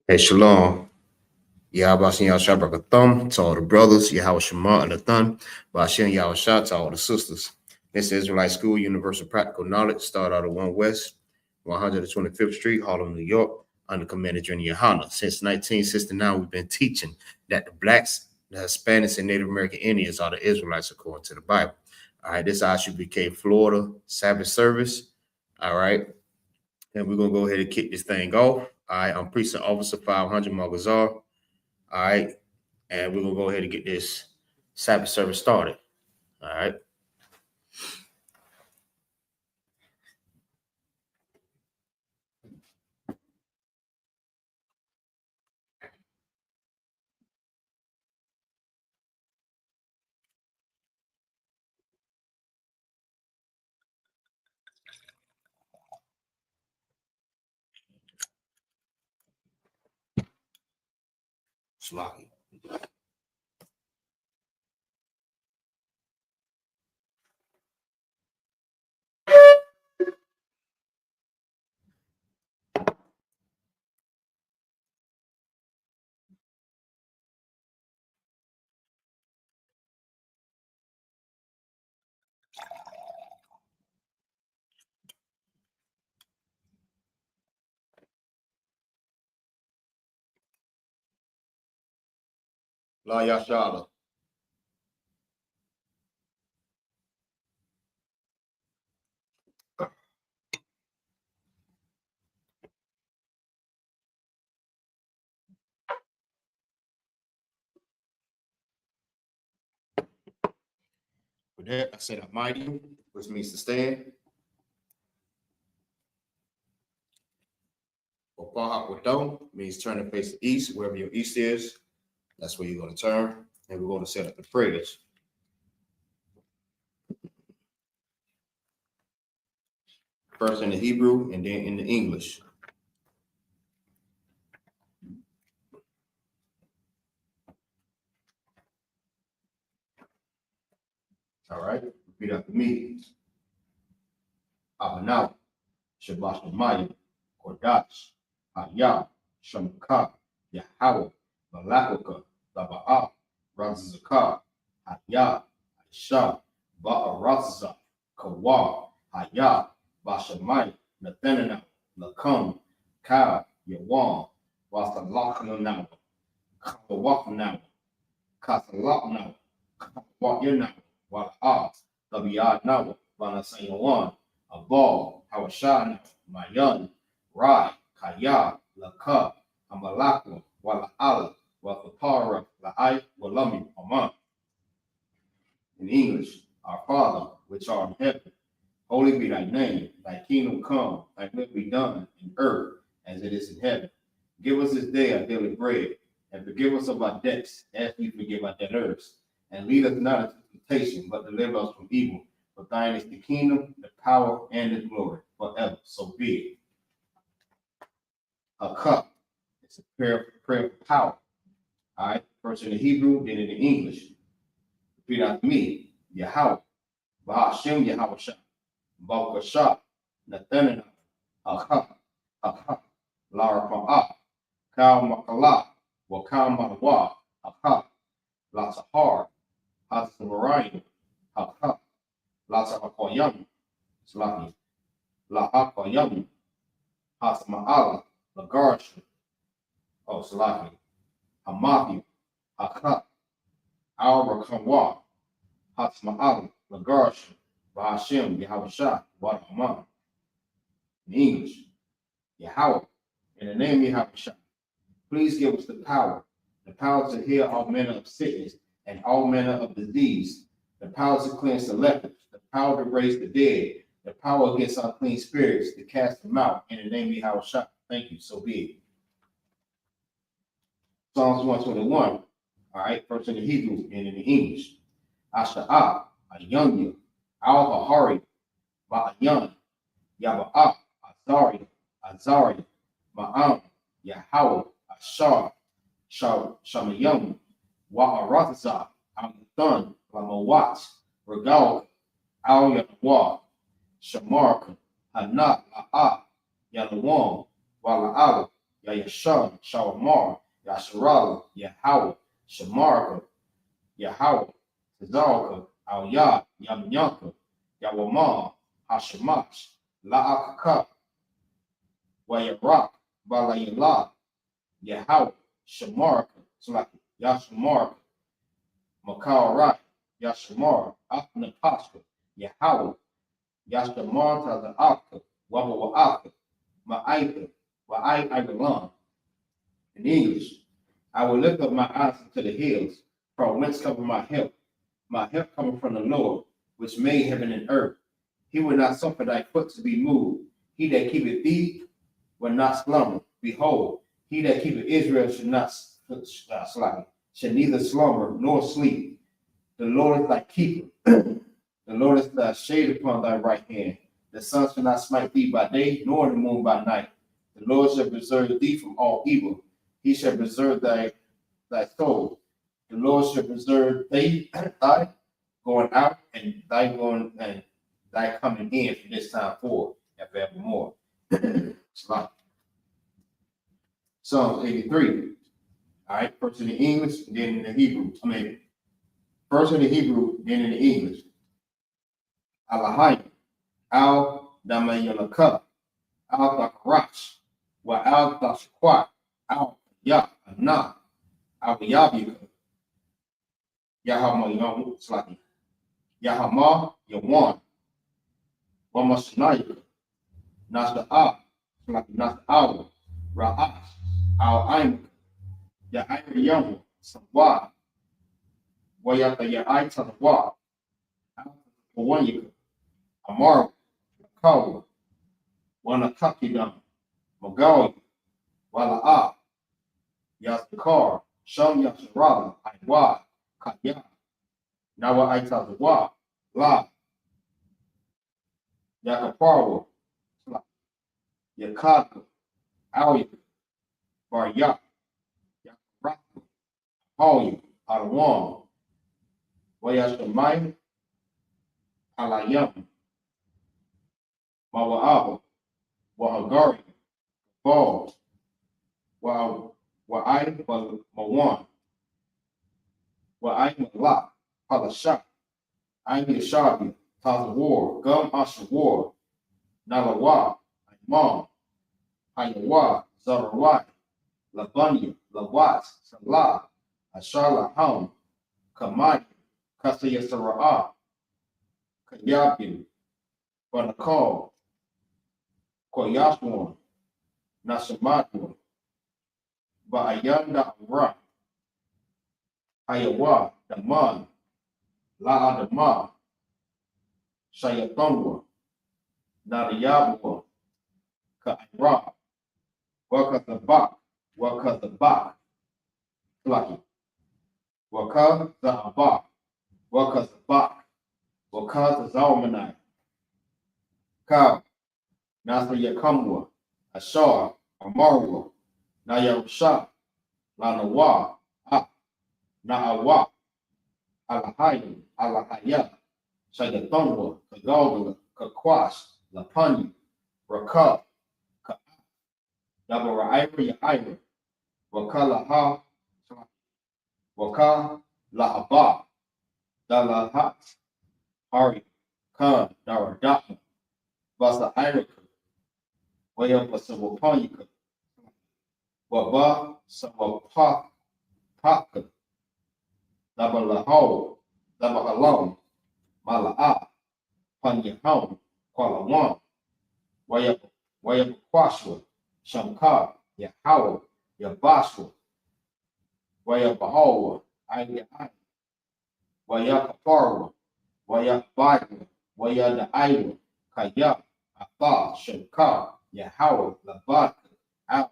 Hey, Shalom. Yahweh Shem Thumb to all the brothers, Yahweh Shema and the Thun, Bashem Yahweh Shah to all the sisters. This is Israelite School, Universal Practical Knowledge, start out of 1 West, 125th Street, Harlem, New York, under Commander General YAHANNA. Since 1969, we've been teaching that the blacks, the Hispanics, and Native American Indians are the Israelites according to the Bible. All right, this I.S.U.P.K. Florida Sabbath service. All right, and we're going to go ahead and kick this thing off. All right, I'm Precinct Officer 500 MAGAZAR. All right, and we're going to go ahead and get this Sabbath service started. All right. Sloppy. La Yashala. With that, I said Almighty, which means to stand. Opahakwadon means turn and face the east, wherever your east is. That's where you're going to turn. And we're going to set up the prayers. First in the Hebrew and then in the English. All right. Repeat after me. Abanaw, Shabbat Shemayim, Kodash, Hayah, Shamka, Yahweh, Malakaka, Laba'ah, Razazakah, Hayah, Aisha, Ba'arazza, Kawa, Hayah, Bashamai, Nathanana, Lakam, Ka, Yawan, Wasalakana, Kawakana, Kasalakna, Kawakyana, Wa'ah, Labiyadna, Vanasayawan, Abal, Hawashana, Mayan, Rai, Kaya, Laka, Amalakwa, Wala'ala, Wathapara, La'ai, Walami, Aman. In English, our Father, which art in heaven, holy be thy name, thy kingdom come, thy will be done in earth as it is in heaven. Give us this day our daily bread, and forgive us of our debts, as we forgive our debtors. And lead us not into temptation, but deliver us from evil. For thine is the kingdom, the power, and the glory, forever. So be it. A cup. It's a prayer for power. All right. First in the Hebrew, then in the English. Repeat after me. Yahweh. Bahashem Yahweh Shah. Bakashah. Nathanana. Aha. Aha. Lara Ma'ah. Kal Makala. Wakal Malawa. Aha. Lasahar. Hasamarayim. Aha. Lasahakoyam. Slaki. Lahakoyam. Hasma'ala. Lagarsh. Oh, Slaki. Hamathi. Aha. Al-Rakamwa. Hasma'ala. Lagarsh. Bahashem. Yahweh Shah. Wadahaman. In English. Yahweh. In the name of Yahweh Shah. Please give us the power to heal all manner of sickness and all manner of disease, the power to cleanse the lepers, the power to raise the dead, the power against unclean spirits, to cast them out in the name of Yahweh Shah. Thank you. So be it. Psalms 121. All right, first in the Hebrew and in the English. Asha'ah, Ayanya, Al-Bahari, Ba'ayan, Yaba'ah, Azari, Azari, Ma'am, Yahweh, Ashar, Shamayam, Wa'aratazah, Al-Thun, Lamawat, Regal, Al-Yanwa, Shamarka, Hanat, La'ah, Yanawam, Wala'ala, Yahshua, Shawamar, Yasharala, Yahweh, Shamarka, Yahweh, Tazalka, Al Yah, Yamyanka, Yawamar, Hashamash, La'akaka, Wayarak, Balayala, Yahweh, Shamarka, Slaki, Yashamarka, Makarai, Yashamar, Aknapashka, Yahweh, Yashamar, Tazaka, Wabawaaka, Ma'aika, Wa'ai Agalam. In English, I will lift up my eyes into the hills, from whence cometh my help. My help cometh from the Lord, which made heaven and earth. He will not suffer thy foot to be moved. He that keepeth thee will not slumber. Behold, he that keepeth Israel shall neither slumber nor sleep. The Lord is thy keeper. The Lord is thy shade upon thy right hand. The sun shall not smite thee by day, nor the moon by night. The Lord shall preserve thee from all evil. He shall preserve thy soul. The Lord shall preserve thy going out and thy going and thy coming in from this time forward and forevermore. Psalms 83. All right, first in the English, then in the Hebrew. First in the Hebrew, then in the English. Alahayim, Al Damayalaka, Al Dakarash, Wa Al Dashquat, Al YAHANNA, Al YA.P.K, Yahama Slaki, Yahama Yawan, Wamashanayika, Nasta Slaki Nasta Ra'as, Al Aimak, Ya'ayr Yamu, Sawa, Wayaka Ya'aita Wa, Al Wanyika, Amar, Kawa, Wanakakidam, Magali, Wala'a, Yazakar, Sham Yasharala, Iwa, Kaya, Nawa Aitazawa, La, Yakaparwa, Yakaka, Alia, Baryak, Yakaraka, Hoya, Alawan, Wayashamai, Alayam, Mawa'aba, Wahagari, Ball, Wa'ai Mawan, Wa'ai Malak, Palashak, Ain Yashabi, Tazawar, Gum Ashawar, Nalawa, Imam, Hayawa, Zarawai, Labanya, Lawat, Salah, Ashalaham, Kamai, Kasayasara'a, Kayabin, Banakal, Koyaswan, Nasamatwan, Ba'ayanda Amra, Hayawa, Daman, La'adama, Shayatonwa, Nadayabwa, Ka'ira, Wakazabak, Flaki, Wakazabak, Wakazalmanai, Ka, Nasa Yakamwa, Ashar, Amarwa, Nayarusha, Lanawa, Na'awa, Alahayim, Alahaya, Shayatonwa, Kagalgala, Kakwash, Lapani, Rakab, Dabara'ira Ya'ira, Wakalaha, Waka, Lahaba, Dalahat, Hari, Khan, Daradaka, Basa Irika, Wayapa Sawapanyika, Waba, Sawapaka, Dabalaho, Dabahalam, Mala'a, Panyaham, Kwalawan, Wayapa Kwashwa, Shamka, Yahweh, Yabashwa, Wayabahawa, Ayah, Wayakaparwa, Wayakbaiwa, Wayadaiwa, Kaya, Abba, Shamka, Yahweh, Labaka, Al,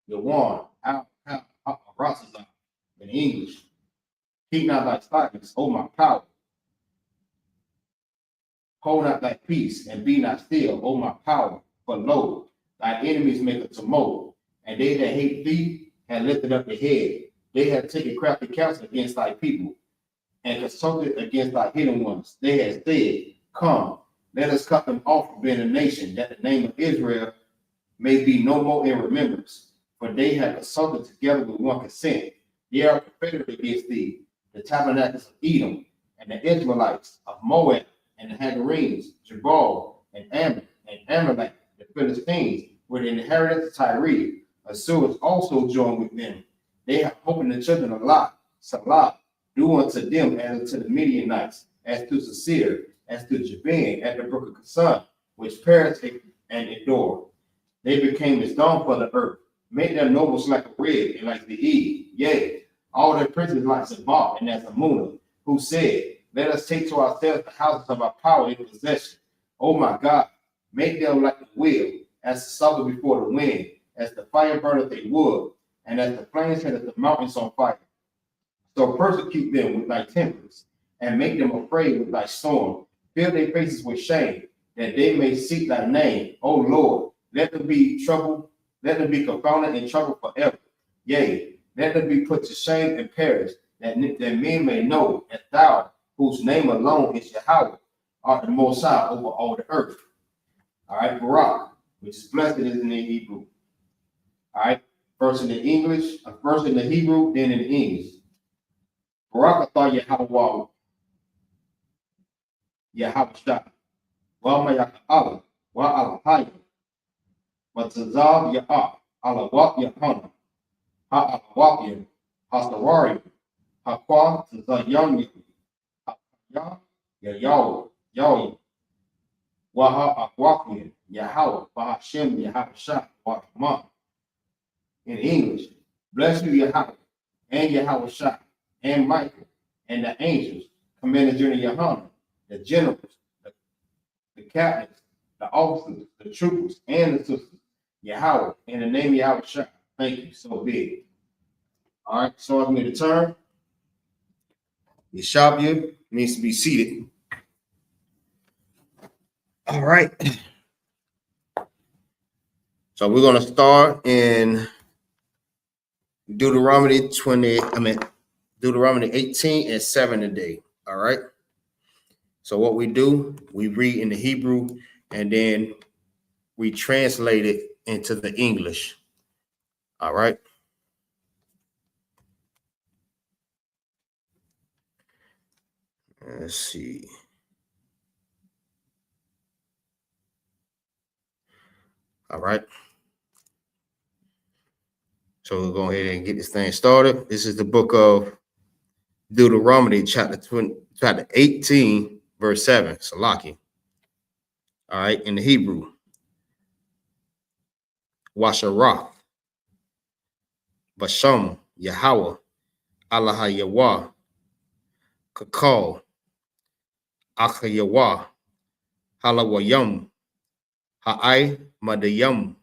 Yawan, Al, Rasazah, in English. Keep not thy silence, O my power. Hold not thy peace, and be not still, O my power. For lo, thy enemies make a tumult, and they that hate thee have lifted up their head. They have taken crafty counsel against thy people, and consulted against thy hidden ones. They have said, Come, let us cut them off from being a nation, that the name of Israel may be no more in remembrance. for they have consulted together with one consent. They are confederate against thee, the tabernacles of Edom, and the Israelites of Moab, and the Hagarenes, Jabal, and Ammon, and Amalek, the Philistines, with the inheritance of Tyre. Assyrians also joined with them. They have opened the children of Lot, Salah, do unto them as unto the Midianites, as to Sisir, as to Jabin, at the brook of Kison, which perished and endured. They became as dawn for the earth, made their nobles like a red and like the Eve. Yea, all their princes like Sabbath and as Amunah, who said, let us take to ourselves the houses of our power in possession. Oh my God, make them like the wheel, as the sulphur before the wind, as the fire burneth a wood, and as the flames set the mountains on fire. So persecute them with thy tempests, and make them afraid with thy storm. Fill their faces with shame, that they may seek thy name. O Lord, let them be troubled, let them be confounded and troubled forever. Yea, let them be put to shame and perish, that men may know that thou, whose name alone is Yahweh, art the Most High over all the earth. All right, Barak, which is blessed is in the Hebrew. All right, first in the English, first in the Hebrew, then in the English. Barak atah Yahweh, Yahweh Shah, wa Mayaka'ala, wa Alahayim, wa Tazab Ya'ah, Alawak Yahanna, Ha'alawakim, Hasawari, Haqwa Tazayam, Ha'ya, Yayaw, Yawim, wa Ha'akwakim, Yahweh, wa Hashem, Yahweh Shah, wa Rahman. In English, bless you, Yahweh, and Yahweh Shah, and Michael, and the angels, Commander General Yahanna, the generals, the captains, the officers, the troopers, and the sisters. Yahweh, in the name of Yahweh Shah. Thank you, so big. All right, so I'm going to turn. Yeshabia means to be seated. All right. So we're going to start in Deuteronomy 18 and 7 today. All right. So what we do, we read in the Hebrew and then we translate it into the English. All right. Let's see. All right. So we'll go ahead and get this thing started. This is the book of Deuteronomy, chapter 18, verse 7. Salaki. All right, in the Hebrew. Washaroth, Basham, Yahweh, Allah Yahweh, Kakal, Achayawa, Halawayam, Ha'ai Madayam.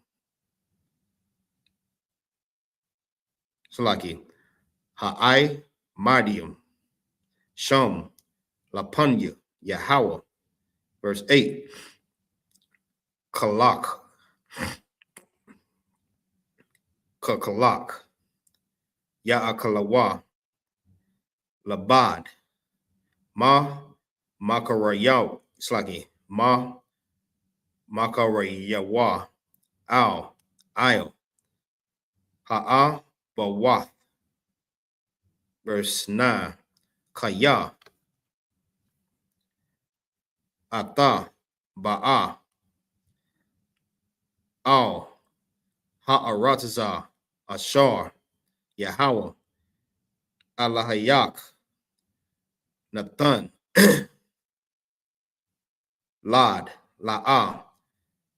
Salaki. Ha'ai Madium, Sham, Lapunya, Yahweh. Verse 8. Kalak, Kakalak, Ya'akalawa, Labad, Ma Makarayaw, Slaki, Ma Makarayawa, Al, I'll, Ha'a Bawath. Verse 9. Kaya, Ata, Ba'a, Al, Ha'arataza, Ashar, Yahweh, Alahayak, Nathan, Lad, La'a,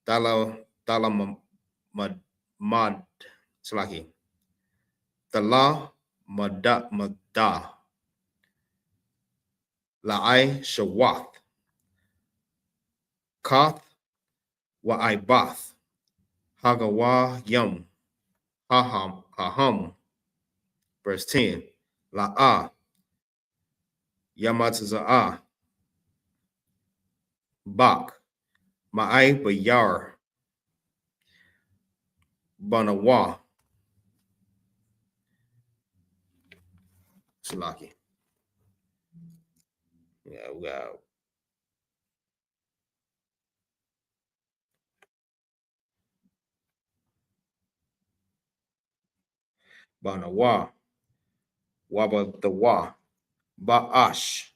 Dalamad, Slaki, Dala, Mada, La'ai, Shawath, Kath, Wa'aibath, Hagawa, Yum, Haham. Verse 10. La'a, Yamataza'ah, Bak, Ma'ai Bayar, Banawa, Salaki. Yeah, we got. Banawa, Wabadawa, Ba'ash,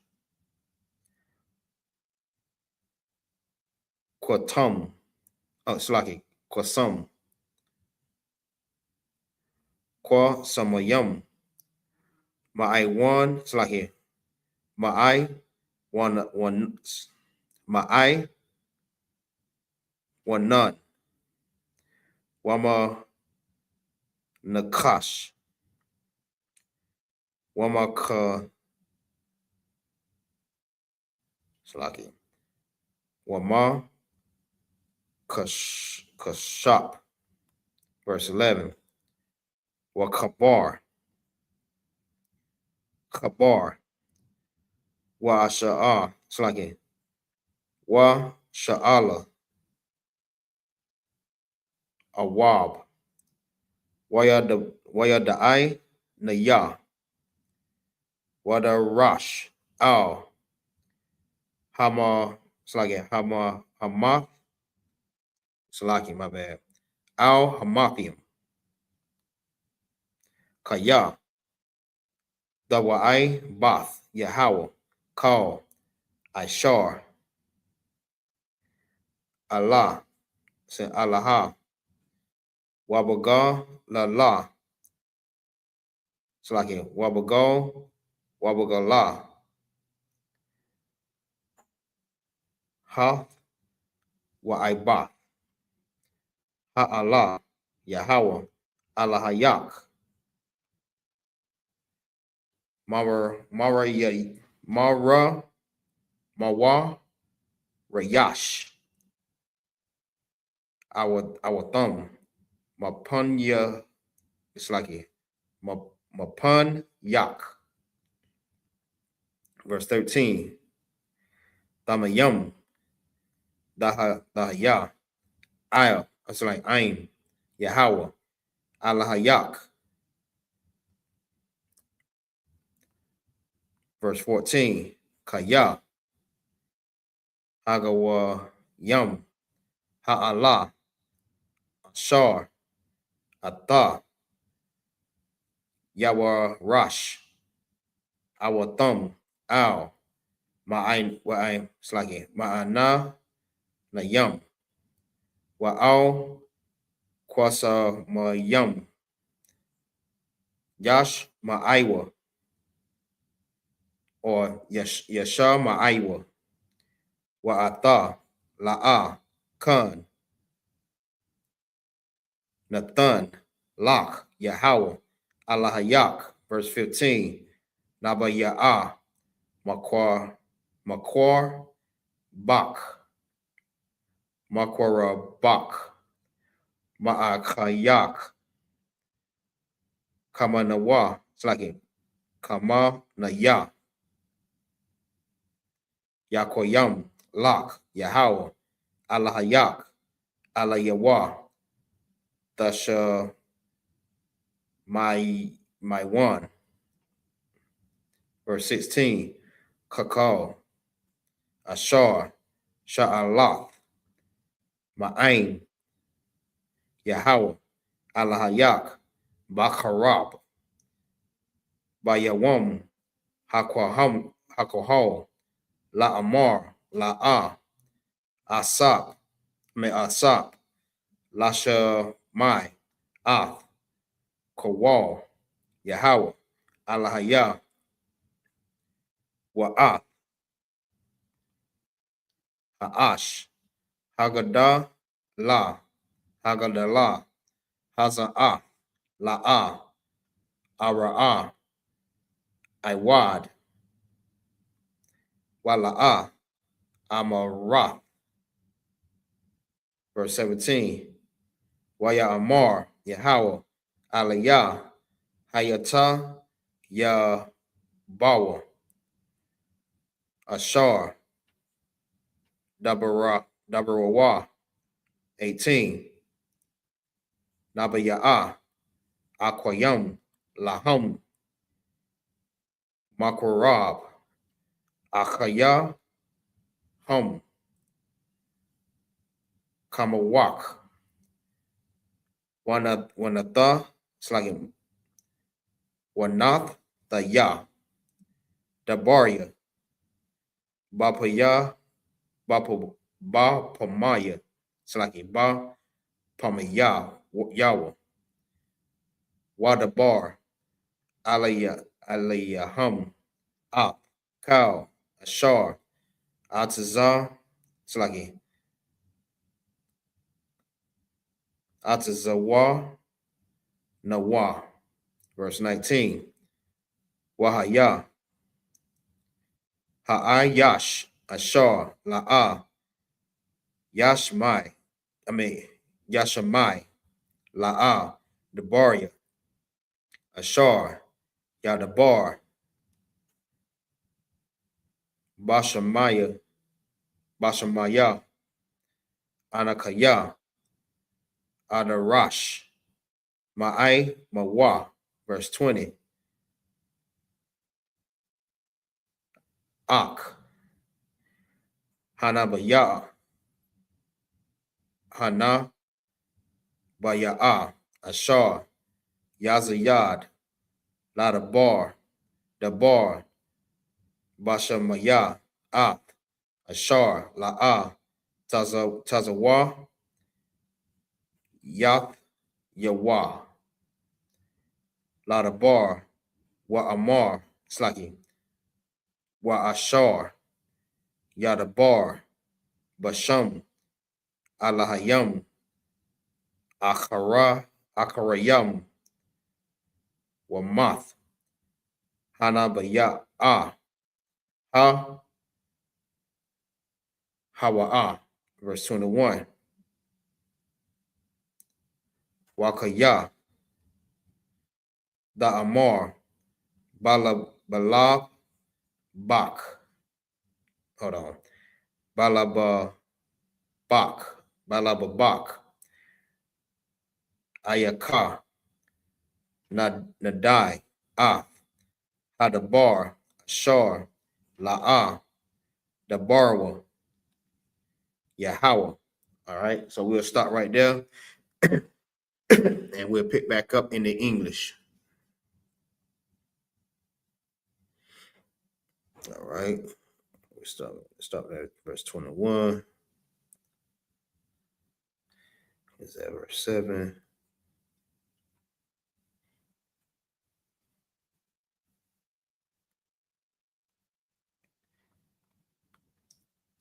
Kwatum, Slaki, Kwasum, Kwa Samayum, Ma'ai one, Slaki, Ma'ai one, Ma'ai one none, Wama Nakash, Wama Ka, Slaki, Wama Kashap, verse 11, Wa Kabar, Kabar, Wa Asha'ah, Slaki, Wa Sha'ala, Awab, Waya Da'ai, Naya, Wada Rash, Al, Hama, Slaki, Hamath, Slaki, my bad, Al Hamathium, Kaya, Dawai, Bath, Yahweh, Kal, Ishar, Allah, Allah, Wabaga, La, Slaki, Wabagala, Ha, Wa'aibath, Ha-Allah, Yahweh, Allah-Hayak, Mara, Mawa, Rayash, our thumb, Mapunya, it's like Mapun Yak, verse 13, Damayum, Dahaya, Aya, it's like Ain, Yahweh, Allah-Hayak, verse 14, Kaya, Hagawa Yum, Ha'Allah, Ashar, Atah, Yawa Rash, our thumb, Al, Ma'ain, Wa'ain, Slagi, Ma'ana, Nayum, Wa'al, Kwasa Mayum, Yash Ma'aiwa, or Yasha Ma'aiwa, Wa'ata, La'a, Khan, Nathan, Lach, Yahweh, Allahayak, verse 15, Naba Ya'ah, Makwar, Bak, Makwara Bak, Ma'akayak, Kamanawa, it's like Kama Naya, Yakoyam, Lak, Yahweh, Allahayak, Allayawa, Dasha, my one, verse 16, Kakal, Ashar, Sha'alath, Ma'ain, Yahweh, Allahayak, Bakarab, Bayawam, Hakwahal, La'amar, La'a, Asap, Me Asap, Lasha Mai, Ath, Kawal, Yahweh, Allahaya, Wa'ath, Ha'ash, Haggadah, La, Haggadalah, Haza'ah, La'ah, Ara'ah, Iwad, Wala'ah, Amarath. Verse 17, Waya Amar, Yahweh, Aliyah, Hayata, Bawa, Ashar, Dabarawa, 18, Nabaya'ah, Aquayum, Lahum, Makorab, Akaya, Hum, Kamawak, Wanatha, it's like Wanath, the Yah, Dabaria, Bapaya, Bapamaya, Slaki, Pamaya, Yawa, Wadabar, Alayaham, Ap, Kal, Ashar, Atazar, Slaki, Atazawa, Nawa. Verse 19. Wahaya, Ha'ayash, Ashar, La'a, Yashmai, Yashamai, La'a, Debaria, Ashar, Yadabar, Bashamaya, Anakaya, Adarash, Ma'ai, Mawa. Verse 20. Ak, Hanabaya, Hana, Baya'a, Ashar, Yazayad, Ladabar, Dabar, Bashamaya, Ak, Ashar, La'a, Tazawa, Yath, Yawa, Ladabar, Wa'amar, Slaki, Wa'ashar, Yadabar, Basham, Alahayam, Akarayam, Wamath, Hanabaya, Ha, Hawa'a. Verse 21. Wakaya, Da'amar, Balab, Bak. Hold on. Balababak, Ayaka, Nadai, Hadabar, Ashar, La'a, Dabarwa, Yahweh. All right, so we'll stop right there and we'll pick back up in the English. All right, we stop at verse 21. Is that verse 7?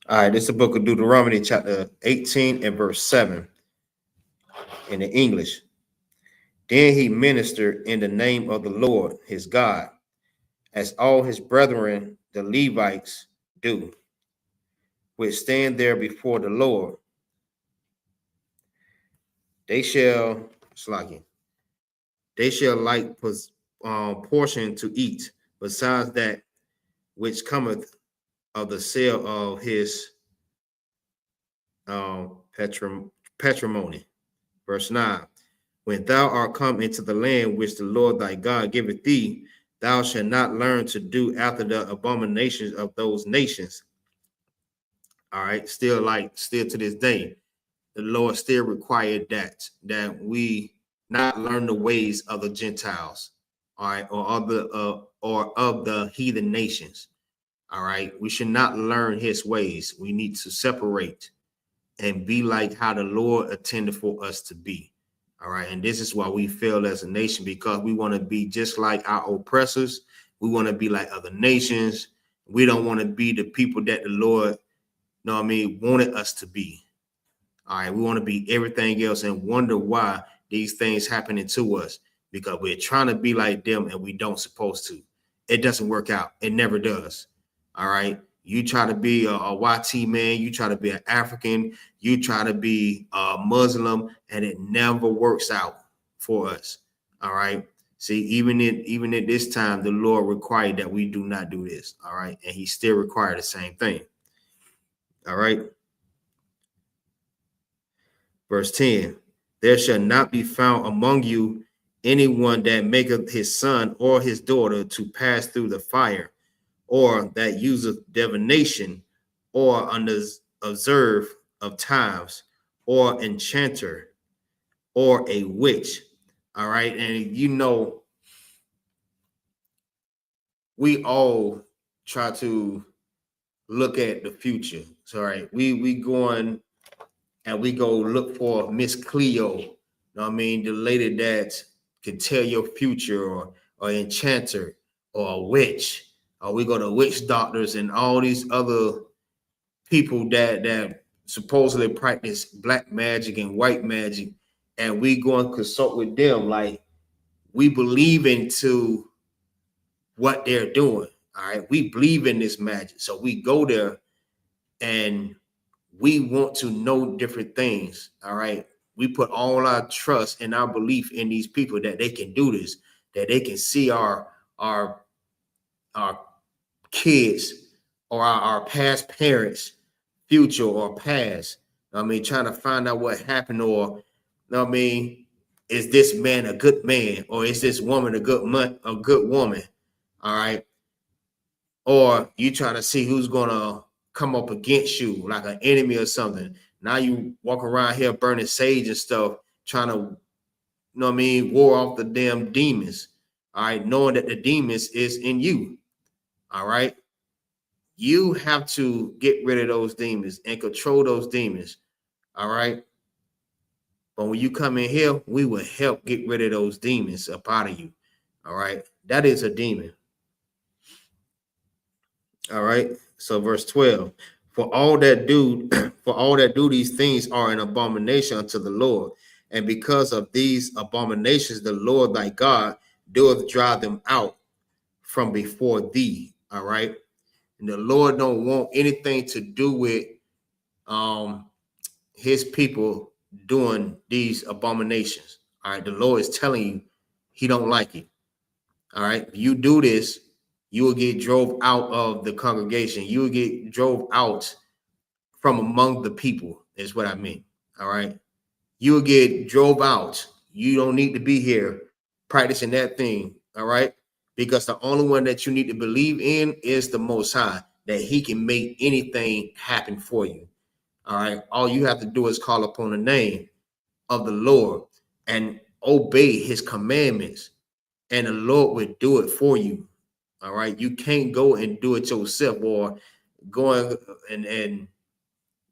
All right, this is the book of Deuteronomy, chapter 18 and verse 7 in the English. Then he ministered in the name of the Lord his God, as all his brethren, the Levites, do, which stand there before the Lord. They shall like portion to eat, besides that which cometh of the sale of his patrimony. Verse 9. When thou art come into the land which the Lord thy God giveth thee, thou shalt not learn to do after the abominations of those nations. All right, still to this day, the Lord still required that we not learn the ways of the Gentiles, all right, or of the heathen nations. All right, we should not learn his ways. We need to separate and be like how the Lord intended for us to be. All right, and this is why we fail as a nation, because we want to be just like our oppressors. We want to be like other nations. We don't want to be the people that the Lord, wanted us to be. All right, we want to be everything else and wonder why these things happening to us, because we're trying to be like them and we don't supposed to. It doesn't work out. It never does. All right. You try to be a YT man, you try to be an African, you try to be a Muslim, and it never works out for us. All right. See, even at this time, the Lord required that we do not do this. All right. And he still required the same thing. All right. Verse 10. There shall not be found among you anyone that maketh his son or his daughter to pass through the fire, or that useth divination, or under observe of times, or enchanter, or a witch. All right. And we all try to look at the future. So, right, we going and we go look for Miss Cleo. You know what I mean? The lady that can tell your future, or enchanter, or a witch, or we go to witch doctors and all these other people that supposedly practice black magic and white magic, and we go and consult with them like we believe into what they're doing. All right, we believe in this magic, so we go there and we want to know different things. All right, we put all our trust and our belief in these people that they can do this, that they can see our kids or our past parents, future or past. I mean, trying to find out what happened, or I mean, is this man a good man, or is this woman a good woman? All right, or you trying to see who's gonna come up against you, like an enemy or something. Now you walk around here burning sage and stuff, trying to, you know what I mean, war off the damn demons. All right, knowing that the demons is in you. All right. You have to get rid of those demons and control those demons. All right. But when you come in here, we will help get rid of those demons up out of you. All right. That is a demon. All right. So verse 12. For all that do these things are an abomination unto the Lord. And because of these abominations, the Lord thy God doeth drive them out from before thee. All right. And the Lord don't want anything to do with his people doing these abominations. All right, the Lord is telling you he don't like it. All right, if you do this, you will get drove out of the congregation. You will get drove out from among the people, is what I mean. All right, you will get drove out. You don't need to be here practicing that thing. All right, because the only one that you need to believe in is the Most High, that he can make anything happen for you. All right. All you have to do is call upon the name of the Lord and obey his commandments, and the Lord will do it for you. All right. You can't go and do it yourself, or going and you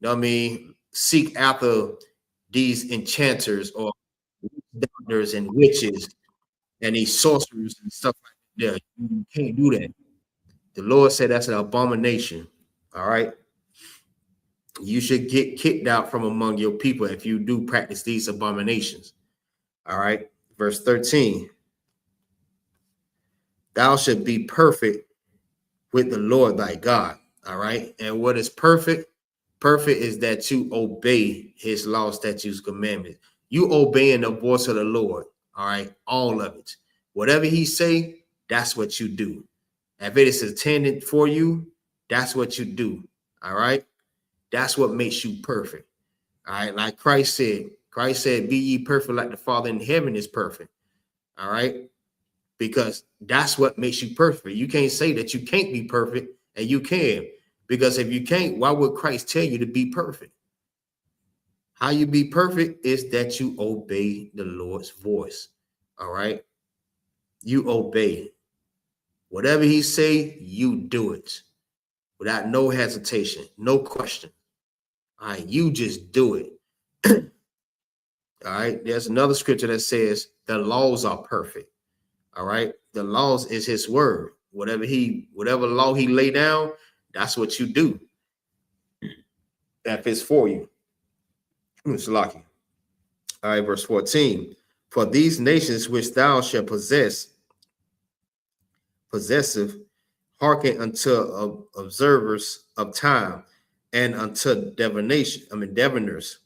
know what I mean, seek after these enchanters or doctors and witches and these sorcerers and stuff like that. You can't do that. The Lord said that's an abomination. All right. You should get kicked out from among your people if you do practice these abominations. All right. Verse 13. Thou should be perfect with the Lord thy God. All right. And what is perfect? Perfect is that you obey his law, statutes, commandments. You obeying the voice of the Lord. All right. All of it. Whatever he say, that's what you do. If it is intended for you, that's what you do. All right. That's what makes you perfect. All right. Like Christ said, be ye perfect like the Father in heaven is perfect. All right. Because that's what makes you perfect. You can't say that you can't be perfect, and you can. Because if you can't, why would Christ tell you to be perfect? How you be perfect is that you obey the Lord's voice. All right. You obey. Whatever he say, you do it without no hesitation, no question. All right. You just do it. All right. There's another scripture that says the laws are perfect. All right. The laws is his word. Whatever law he lay down, that's what you do. That fits for you. It's lucky. All right. Verse 14. For these nations which thou shalt possessive, hearken unto observers of time and unto diviners.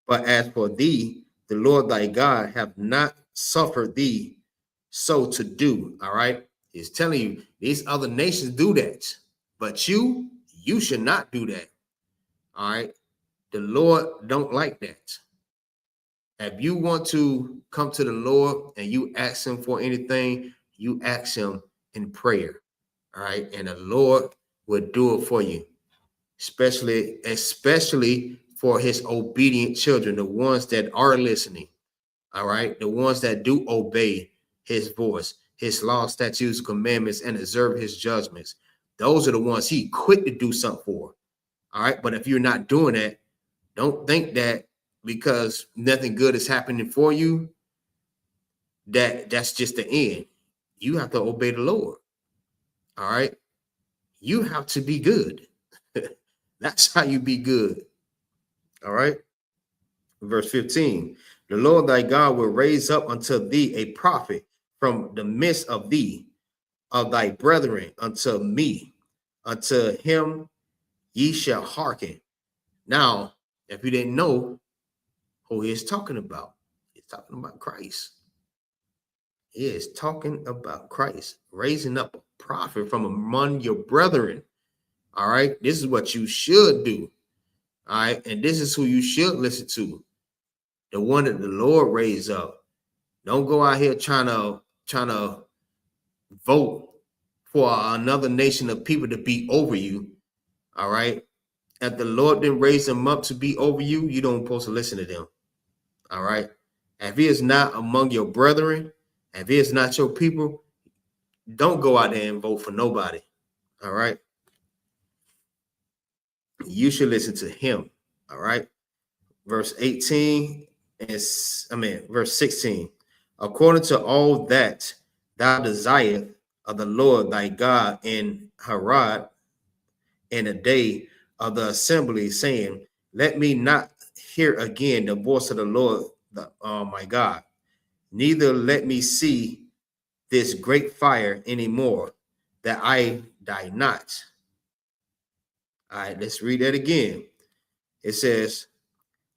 But as for thee, the Lord thy God have not suffered thee so to do. All right. He's telling you these other nations do that, but you should not do that. All right. The Lord don't like that. If you want to come to the Lord and you ask him for anything, you ask him in prayer. All right. And the Lord will do it for you, especially for his obedient children, the ones that are listening. All right. The ones that do obey his voice, his law, statutes, commandments, and observe his judgments. Those are the ones he quick to do something for. All right. But if you're not doing that, don't think that because nothing good is happening for you, that's just the end. You have to obey the Lord. All right. You have to be good. That's how you be good. All right. Verse 15, the Lord thy God will raise up unto thee a prophet from the midst of thee, of thy brethren, unto me. Unto him ye shall hearken. Now, if you didn't know who he is talking about, he's talking about Christ. He is talking about Christ, raising up a prophet from among your brethren. All right. This is what you should do. All right. And this is who you should listen to. The one that the Lord raised up. Don't go out here trying to vote for another nation of people to be over you. All right. If the Lord didn't raise them up to be over you, you don't supposed to listen to them. All right. If he is not among your brethren, if he is not your people, don't go out there and vote for nobody. All right. You should listen to him. All right. Verse 18 verse 16. According to all that thou desirest of the Lord thy God in Harad in the day of the assembly, saying, let me not hear again the voice of the Lord, my God, neither let me see this great fire anymore, that I die not. All right, let's read that again. It says,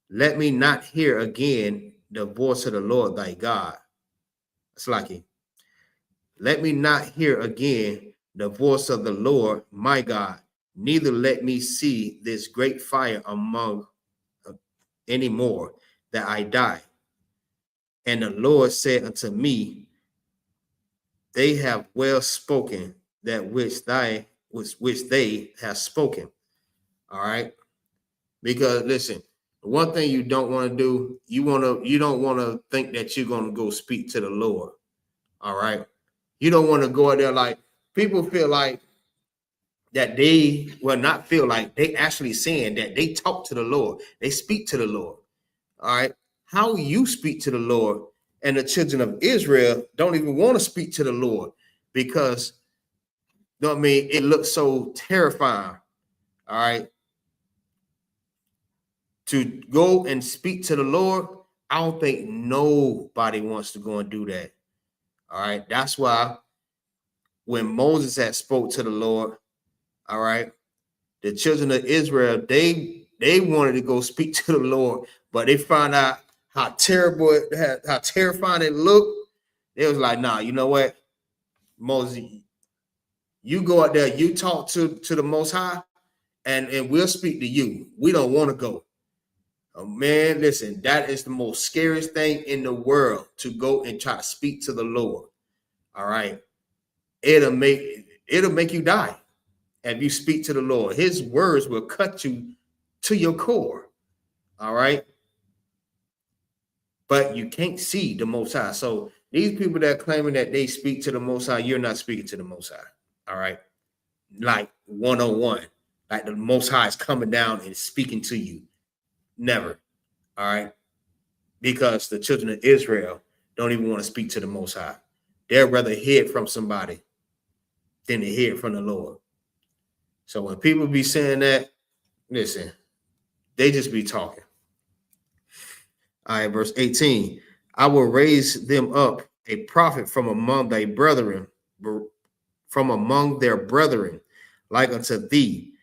let me not hear again the voice of the Lord thy God. It's like it. Let me not hear again the voice of the Lord my God, neither let me see this great fire among anymore, that I die. And the Lord said unto me, they have well spoken that which they have spoken. All right. Because listen, one thing you don't want to do, you don't want to think that you're going to go speak to the Lord. All right. You don't want to go out there like people feel like that they will not feel like they actually saying that they talk to the Lord. They speak to the Lord. All right. How you speak to the Lord and the children of Israel don't even want to speak to the Lord because, you know what I mean? It looks so terrifying. All right. To go and speak to the Lord, I don't think nobody wants to go and do that. All right. That's why when Moses had spoke to the Lord, all right, the children of Israel, they wanted to go speak to the Lord, but they found out how terrible, how terrifying it looked. They was like, nah, you know what, Moses, you go out there, you talk to the Most High, and we'll speak to you. We don't want to go. Oh, man, listen, that is the most scariest thing in the world, to go and try to speak to the Lord. All right. It'll make you die if you speak to the Lord. His words will cut you to your core. All right. But you can't see the Most High. So these people that are claiming that they speak to the Most High, you're not speaking to the Most High. All right. Like one-on-one. Like the Most High is coming down and speaking to you. Never. All right. Because the children of Israel don't even want to speak to the Most High. They'd rather hear it from somebody than to hear it from the Lord. So when people be saying that, listen, they just be talking. All right, verse 18. I will raise them up a prophet from among thy brethren, from among their brethren, like unto thee,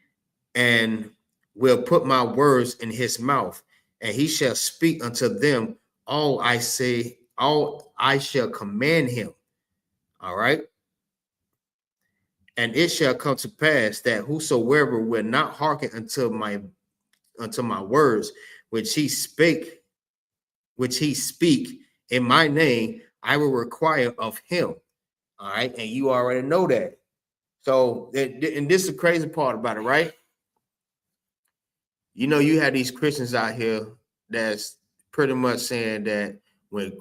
and will put my words in his mouth, and he shall speak unto them all I say, all I shall command him. All right. And it shall come to pass that whosoever will not hearken unto my words, which he speak in my name, I will require of him. All right. And you already know that. So, and this is the crazy part about it, right? You know, you have these Christians out here that's pretty much saying that when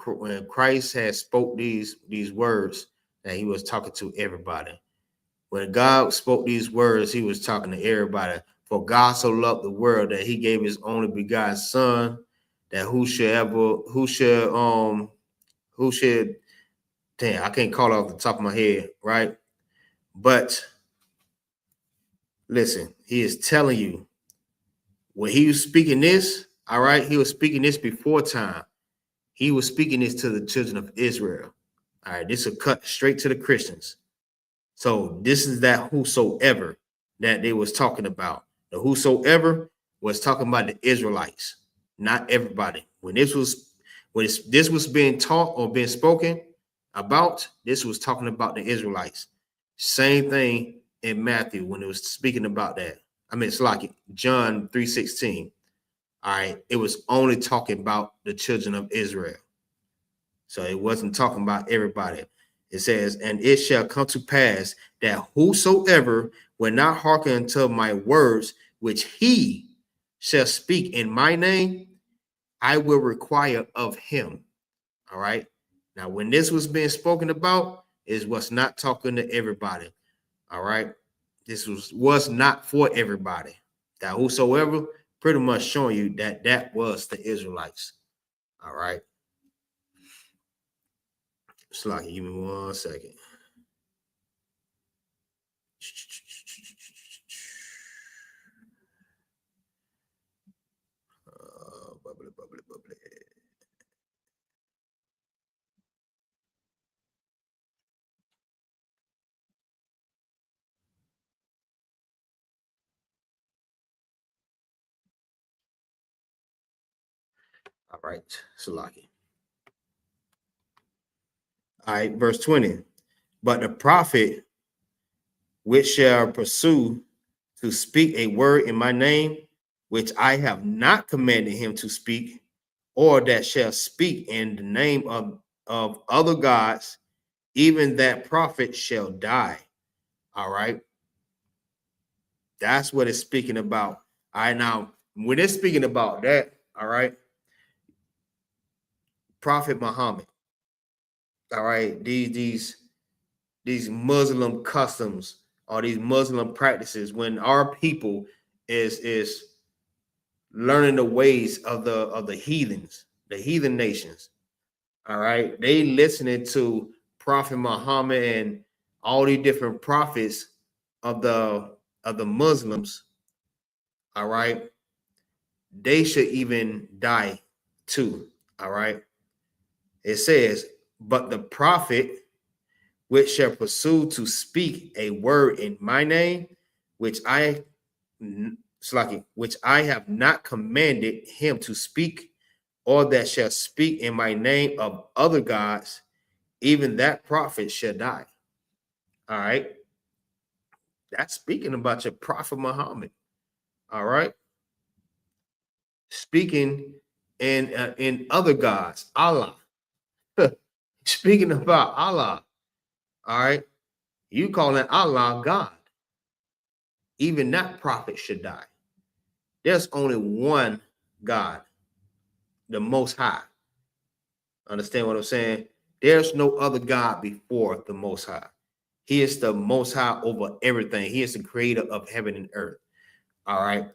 Christ has spoke these words, that he was talking to everybody. When God spoke these words, he was talking to everybody. For God so loved the world that he gave his only begotten son, that who should, damn, I can't call it off the top of my head, right? But listen, he is telling you when he was speaking this, all right, he was speaking this before time. He was speaking this to the children of Israel. All right, this will cut straight to the Christians. So this is that whosoever that they was talking about. The whosoever was talking about the Israelites, not everybody. When this was being taught or being spoken about, this was talking about the Israelites. Same thing in Matthew when it was speaking about that. I mean, it's like John 3:16. All right, it was only talking about the children of Israel. So it wasn't talking about everybody. It says, and it shall come to pass that whosoever will not hearken unto my words, which he shall speak in my name, I will require of him. All right. Now, when this was being spoken about, is what's not talking to everybody. All right. This was not for everybody. That whosoever pretty much showing you that that was the Israelites. All right. Slocky, give me 1 second. Bubbly. All right, Slocky. All right, verse 20. But the prophet which shall pursue to speak a word in my name, which I have not commanded him to speak, or that shall speak in the name of other gods, even that prophet shall die. All right. That's what it's speaking about. All right. Now, when it's speaking about that, all right, Prophet Muhammad, all right, these Muslim customs or these Muslim practices, when our people is learning the ways of the heathens, the heathen nations. All right, they listening to Prophet Muhammad and all these different prophets of the Muslims. All right, they should even die too. All right, it says, but the prophet which shall pursue to speak a word in my name, which I have not commanded him to speak, or that shall speak in my name of other gods, even that prophet shall die. All right. That's speaking about your prophet Muhammad. All right. Speaking in other gods, Allah. Speaking about Allah. All right. You calling Allah God. Even that prophet should die. There's only one God, the Most High. Understand what I'm saying? There's no other God before the Most High. He is the Most High over everything. He is the creator of heaven and earth. All right.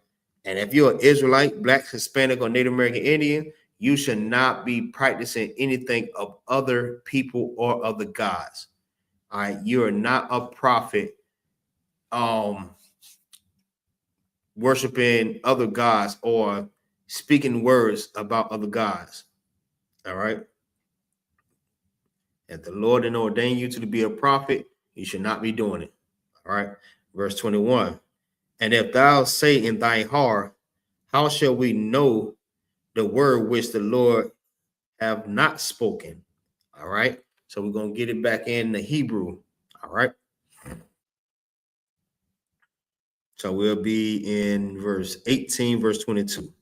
And if you're an Israelite, Black, Hispanic, or Native American Indian, you should not be practicing anything of other people or other gods. All right. You are not a prophet worshiping other gods or speaking words about other gods. All right. If the Lord didn't ordain you to be a prophet, you should not be doing it. All right. Verse 21. And if thou say in thy heart, how shall we know the word which the Lord have not spoken? All right. So we're going to get it back in the Hebrew. All right. So we'll be in verse 18, verse 22.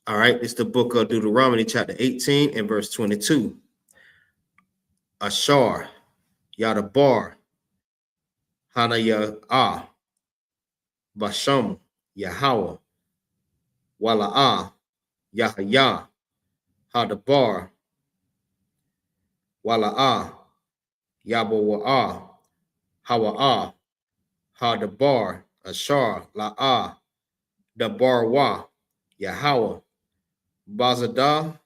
All right. It's the book of Deuteronomy, chapter 18 and verse 22. Ashar, Yadabar, Hanayah, Basham, Yahweh, Wala'ah, Yahya, Hadabar, Wala'ah, Yabawa'ah, Hawa'ah, Hadabar, Ashar, La'ah, Dabarwa, Yahweh, Bazadah,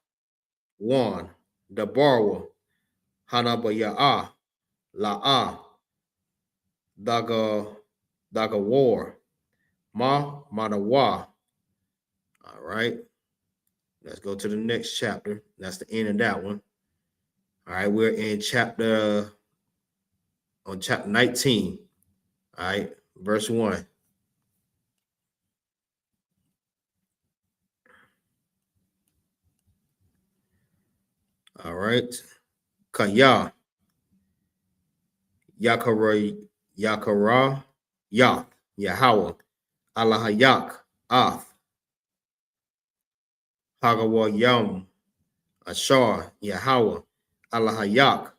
One, Dabarwa, Hanabaya'ah, La'ah, Dagawar, Manawa. All right. Let's go to the next chapter. That's the end of that one. All right. We're in chapter 19. All right. Verse 1. All right. Kaya, Yakara, Yath, Yahweh, Alahayak, Ath, Hagawa Yam, Ashar, Yahweh, Alahayak,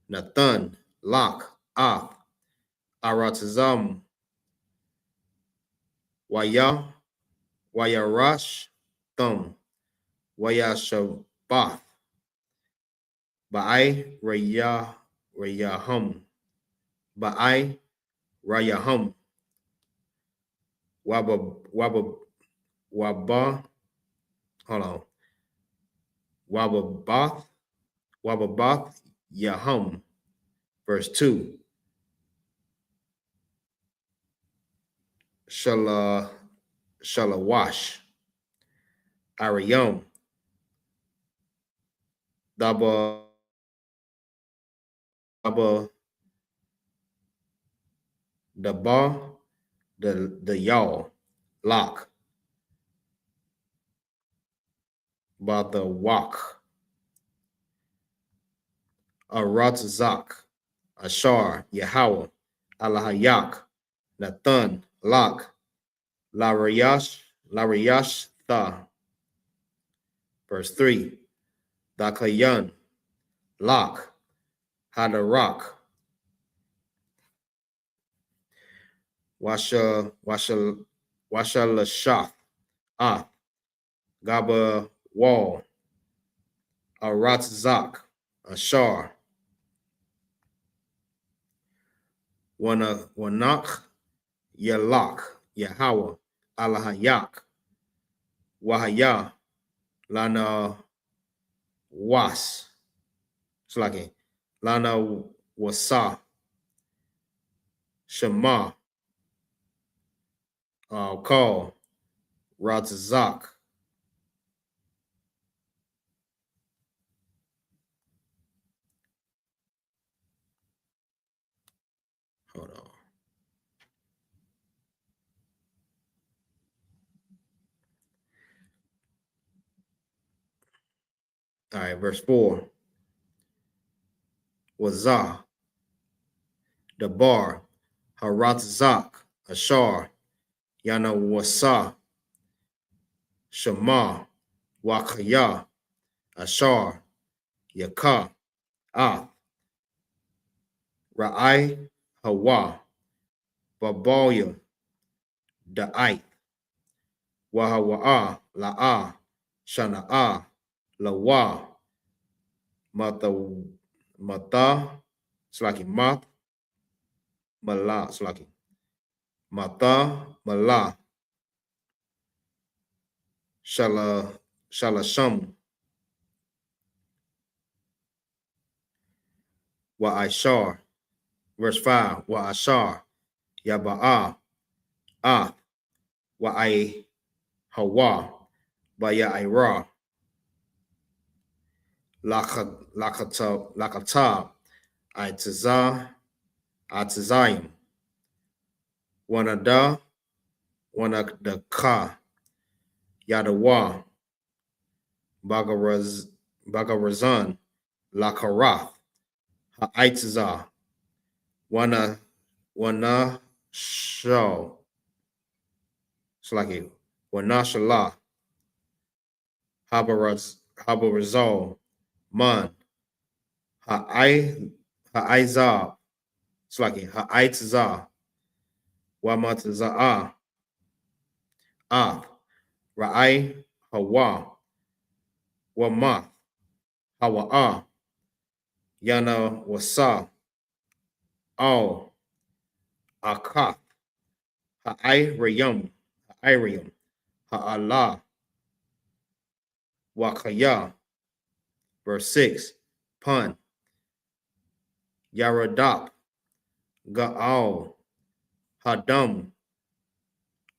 Nathan, Lak, Ath, Aratazam, Wayarash, Thum, Wayashabath, Ba'ai, Rayahum, Ba'ai, Rayahum, Waba, hold on, Wababath, Yahum, verse 2, Shalawash, Ariyam, Daba, Daba, the Y'all, Lock, by the Wak, Aratzak, Ashar, Yahweh, Alahayak, Nathan, Lak, Lariyash, Tha, verse 3, Dakayan, Lak, Hadarak, Washalashaf, Ah, Gaba Wall, Aratzak, Ashar, Wanak, Yalak, Yahweh, Alahayak, Wahaya, Lana Was, it's like Lana Wasa, Shema, Call, Ratzak. Hold on. All right, verse 4. Wazah, Dabar, Haratzak, Ashar, Yana Wasa, Shema, Wakaya, Ashar, Yaka, Ah, Ra'ai, Hawa, Babalya, Da'ai, Wahawa'a, La'ah, Shana'ah, Lawa, Mata, Slaki, Mat, Mala, Slaki, Mata, Mala, Shalasham, Wa'ashar, verse 5, Wa'ashar, Yaba'a, Ah, Wa'ai, Hawa, Baya'ira, Lakata, Atazayim, Wanada, Wanadaka, Yadawa, Bagarazan, Lakarath, Ha'itza, Wana Shaw, Slaki, Wanashala, Habarazal, Man, Ha'izah, Slaki, Ha'itza, Wamatza'a, Af, Ra'ai, Hawa, Wamath, Hawa'ah, Yana, Wasa, Al, Akath, Ha'irayim, Ha'alah, Wakaya. Verse 6, Pun, Yaradap, Ga'al, Hadam,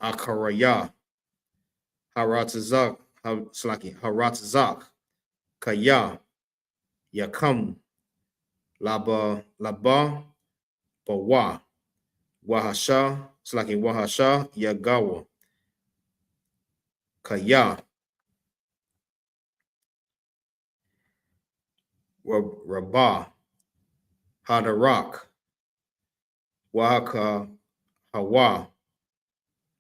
Akaraya, Haratazak, Haratazak, Kaya, Yakam, Laba, Bawa, Wahasha, Yagawa, Kaya, Rabah, Hadarak, Wahaka, Hawa,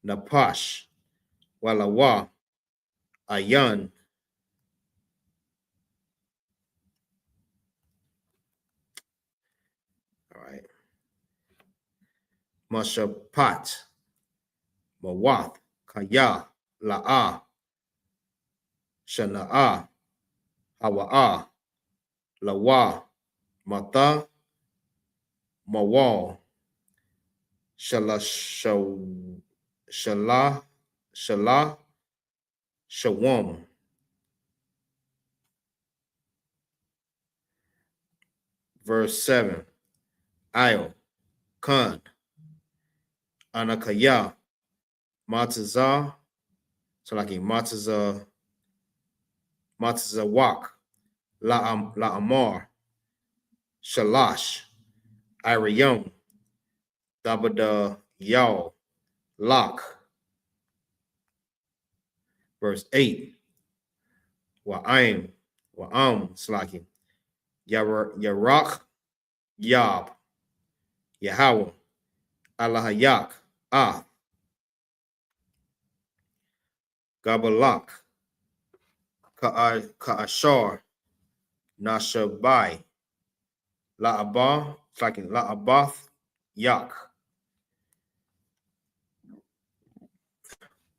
Napash, Walawa, Ayan. All right. Mashapat, Mawath, Kaya, La'ah, Shana'ah, Hawa'ah, Lawa, Mata, Mawal, Shalah, Shawam. Verse 7, Io, Khan, Anakaya, Matazah, so like Matazawak, La'amar, Shalash, Ariyam, Dabada Yal, Lak. Verse 8, Wa'am, Slaki, Yarak, Yab, Yahweh, Alahayak, Gabalak, Ka'ashar, Nashabai, La'abah, La'abath, Yak.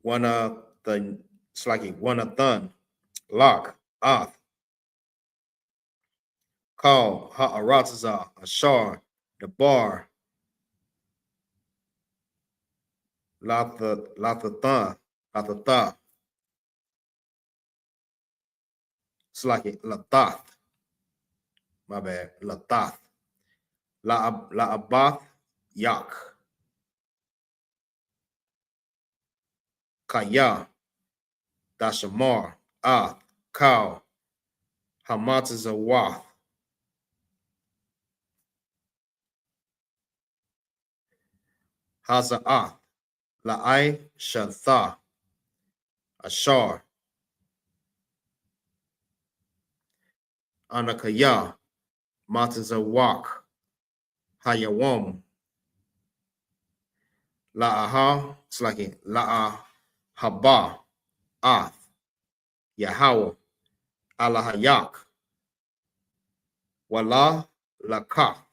Wanathan, Lak, Ath, Kal, Ha'aratazah, Ashar, Dabar, Lathatha, Latath, my bad, Latath, La'abath, Yak, Kaya, Dashamar, Ath, Kal, Hamatazawath, Haza'ath, La'ai, Shatha, Ashar, Anakaya, Matazawak, Hayawam, La'aha, La'ahaba, Ath, Yahweh, Alahayak, Wala, Lakath,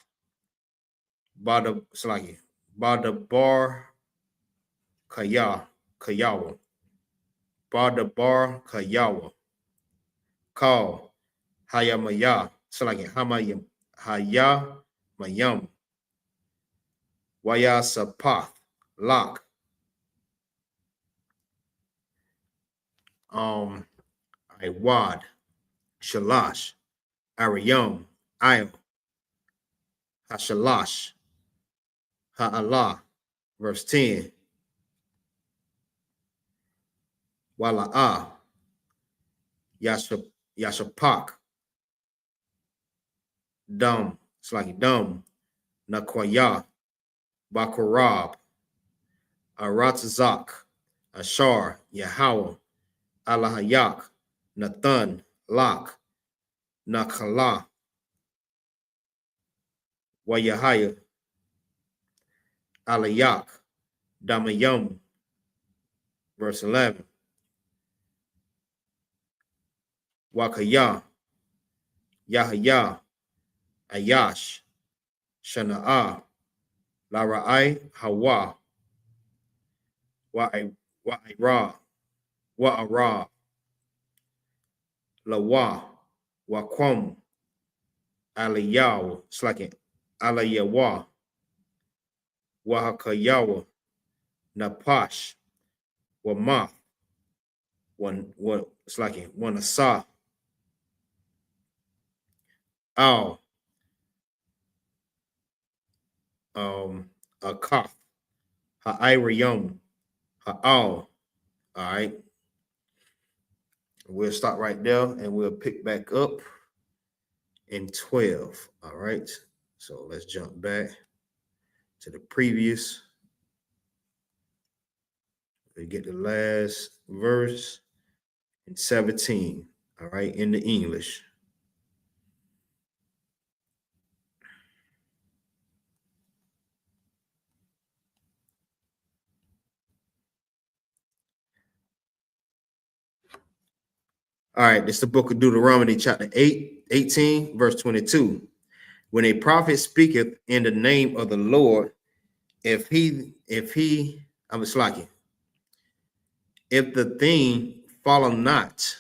Badabar, Kayawa, Badabar, Kayawa, Kal, Hayamaya, Hamayim, Hayamayam, Wayasapath, Lak, Iwad, Shalash, Ariyam, Io, Hashalash, Ha'alah. Verse 10, Wala'ah, Yashapak, Dum, Dum, Nakwaya, Bakurab, Aratzak, Ashar, Yahweh, Alahayak, Nathan, Lak, Nakala, Wayahaya, Alayak, Damayam. Verse 11, Wakaya, Yahaya, Ayash, Shana'ah, Lara'ai, Hawa, Wa'ira, Wa'ara, Lawa, Waquam, Aliyawa, it's like an Aliyawa, Wahakayawa, Napash, Wamath, one it's like a one Asa, Al, Akath, Ha'irayum, Ha'al. All right. We'll stop right there and we'll pick back up in 12. All right. So let's jump back to the previous. We get the last verse in 17. All right. In the English. All right. This is the book of Deuteronomy, chapter 18, verse 22. When a prophet speaketh in the name of the Lord, if I'm slacking, if the thing follow not,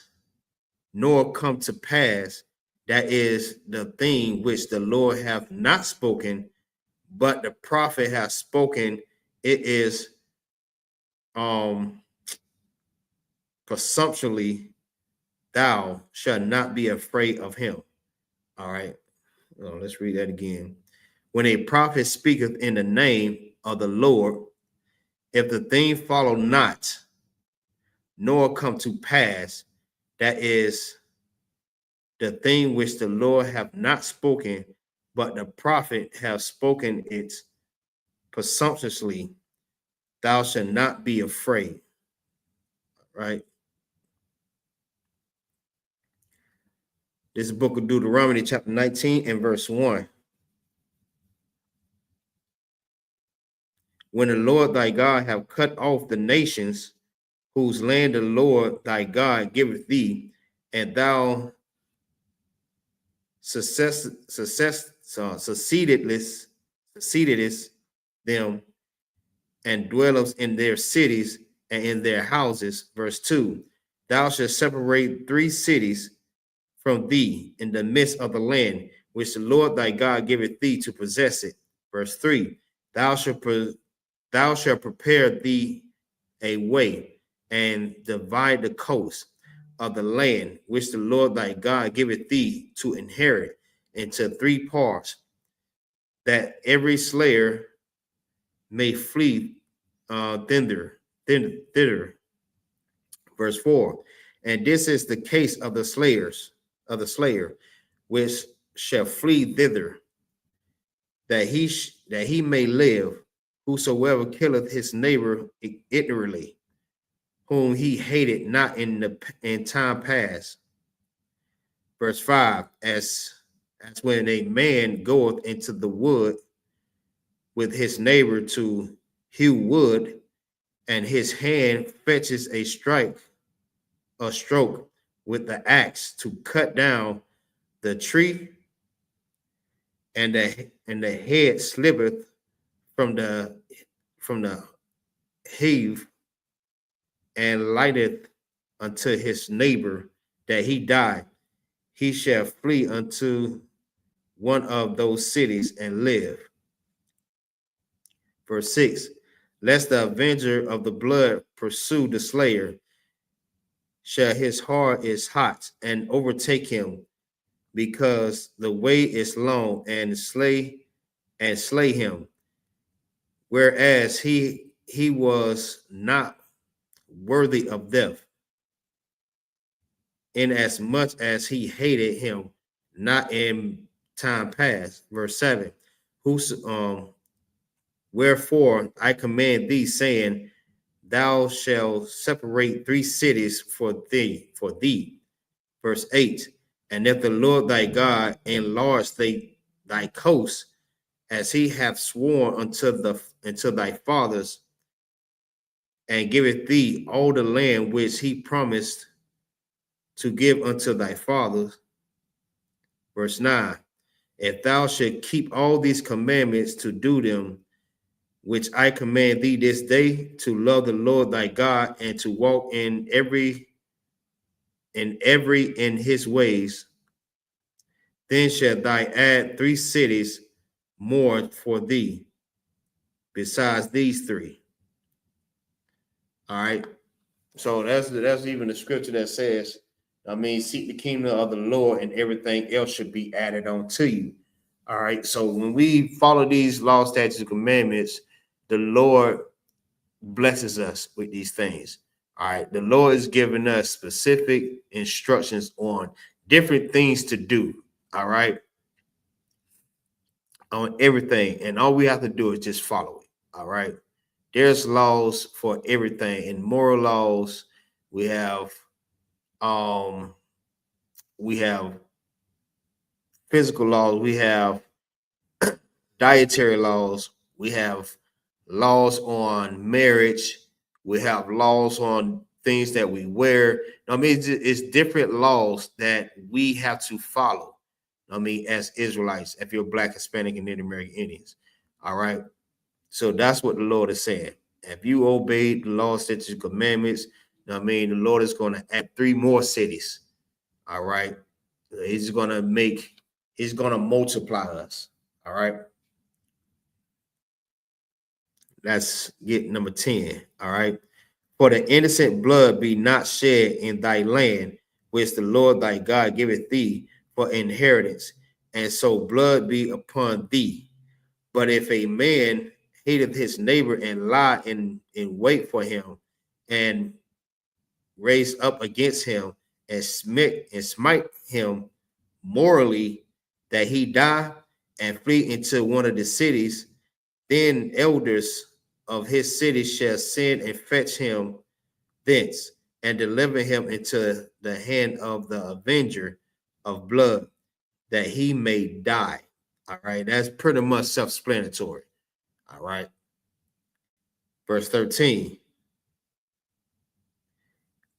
nor come to pass, that is the thing which the Lord hath not spoken, but the prophet hath spoken, it is presumptuously, thou shalt not be afraid of him. All right. Let's read that again. When a prophet speaketh in the name of the Lord, if the thing follow not, nor come to pass, that is the thing which the Lord hath not spoken, but the prophet hath spoken it presumptuously, thou shalt not be afraid. Right? This is the book of Deuteronomy, chapter 19 and verse 1. When the Lord thy God have cut off the nations whose land the Lord thy God giveth thee, and thou succeededest them, and dwellest in their cities and in their houses. Verse 2, thou shalt separate 3 cities from thee in the midst of the land, which the Lord thy God giveth thee to possess it. Verse 3, thou shalt prepare thee a way and divide the coast of the land which the Lord thy God giveth thee to inherit into 3 parts, that every slayer may flee thither. Verse 4, and this is the case of the slayer, which shall flee thither, that he may live. Whosoever killeth his neighbor ignorantly, whom he hated not in time past. Verse 5, as when a man goeth into the wood with his neighbor to hew wood, and his hand fetches a stroke with the axe to cut down the tree, and the head slippeth from the heave, and lighteth unto his neighbor that he die, he shall flee unto one of those cities and live. Verse 6, lest the avenger of the blood pursue the slayer, shall his heart is hot and overtake him, because the way is long, and slay him, whereas he was not worthy of death, inasmuch as he hated him not in time past. Verse 7, wherefore I command thee, saying, thou shalt separate 3 cities for thee. Verse 8, and if the Lord thy God enlarge thy coast, as he hath sworn unto thy fathers, and giveth thee all the land which he promised to give unto thy fathers. Verse 9, if thou should keep all these commandments to do them, which I command thee this day, to love the Lord thy God and to walk in his ways, then shall thy add 3 cities more for thee besides these 3. All right. So that's even the scripture that says, seek the kingdom of the Lord and everything else should be added on to you. All right. So when we follow these laws, statutes, and commandments, the Lord blesses us with these things. All right. The Lord is giving us specific instructions on different things to do. All right. On everything. And all we have to do is just follow it. All right. There's laws for everything. And moral laws, we have physical laws, we have dietary laws, we have laws on marriage, we have laws on things that we wear. It's different laws that we have to follow. As Israelites, if you're Black, Hispanic, and Native American Indians. All right. So that's what the Lord is saying. If you obey the law, statutes, and commandments, the Lord is going to add 3 more cities. All right. He's going to multiply us. All right. Let's get number 10. All right. For the innocent blood be not shed in thy land, which the Lord thy God giveth thee for inheritance, and so blood be upon thee. But if a man hateth his neighbor and lie in wait for him, and raise up against him and smite him morally, that he die and flee into one of the cities, then elders of his city shall send and fetch him thence and deliver him into the hand of the avenger of blood, that he may die. All right, that's pretty much self-explanatory. All right. Verse 13.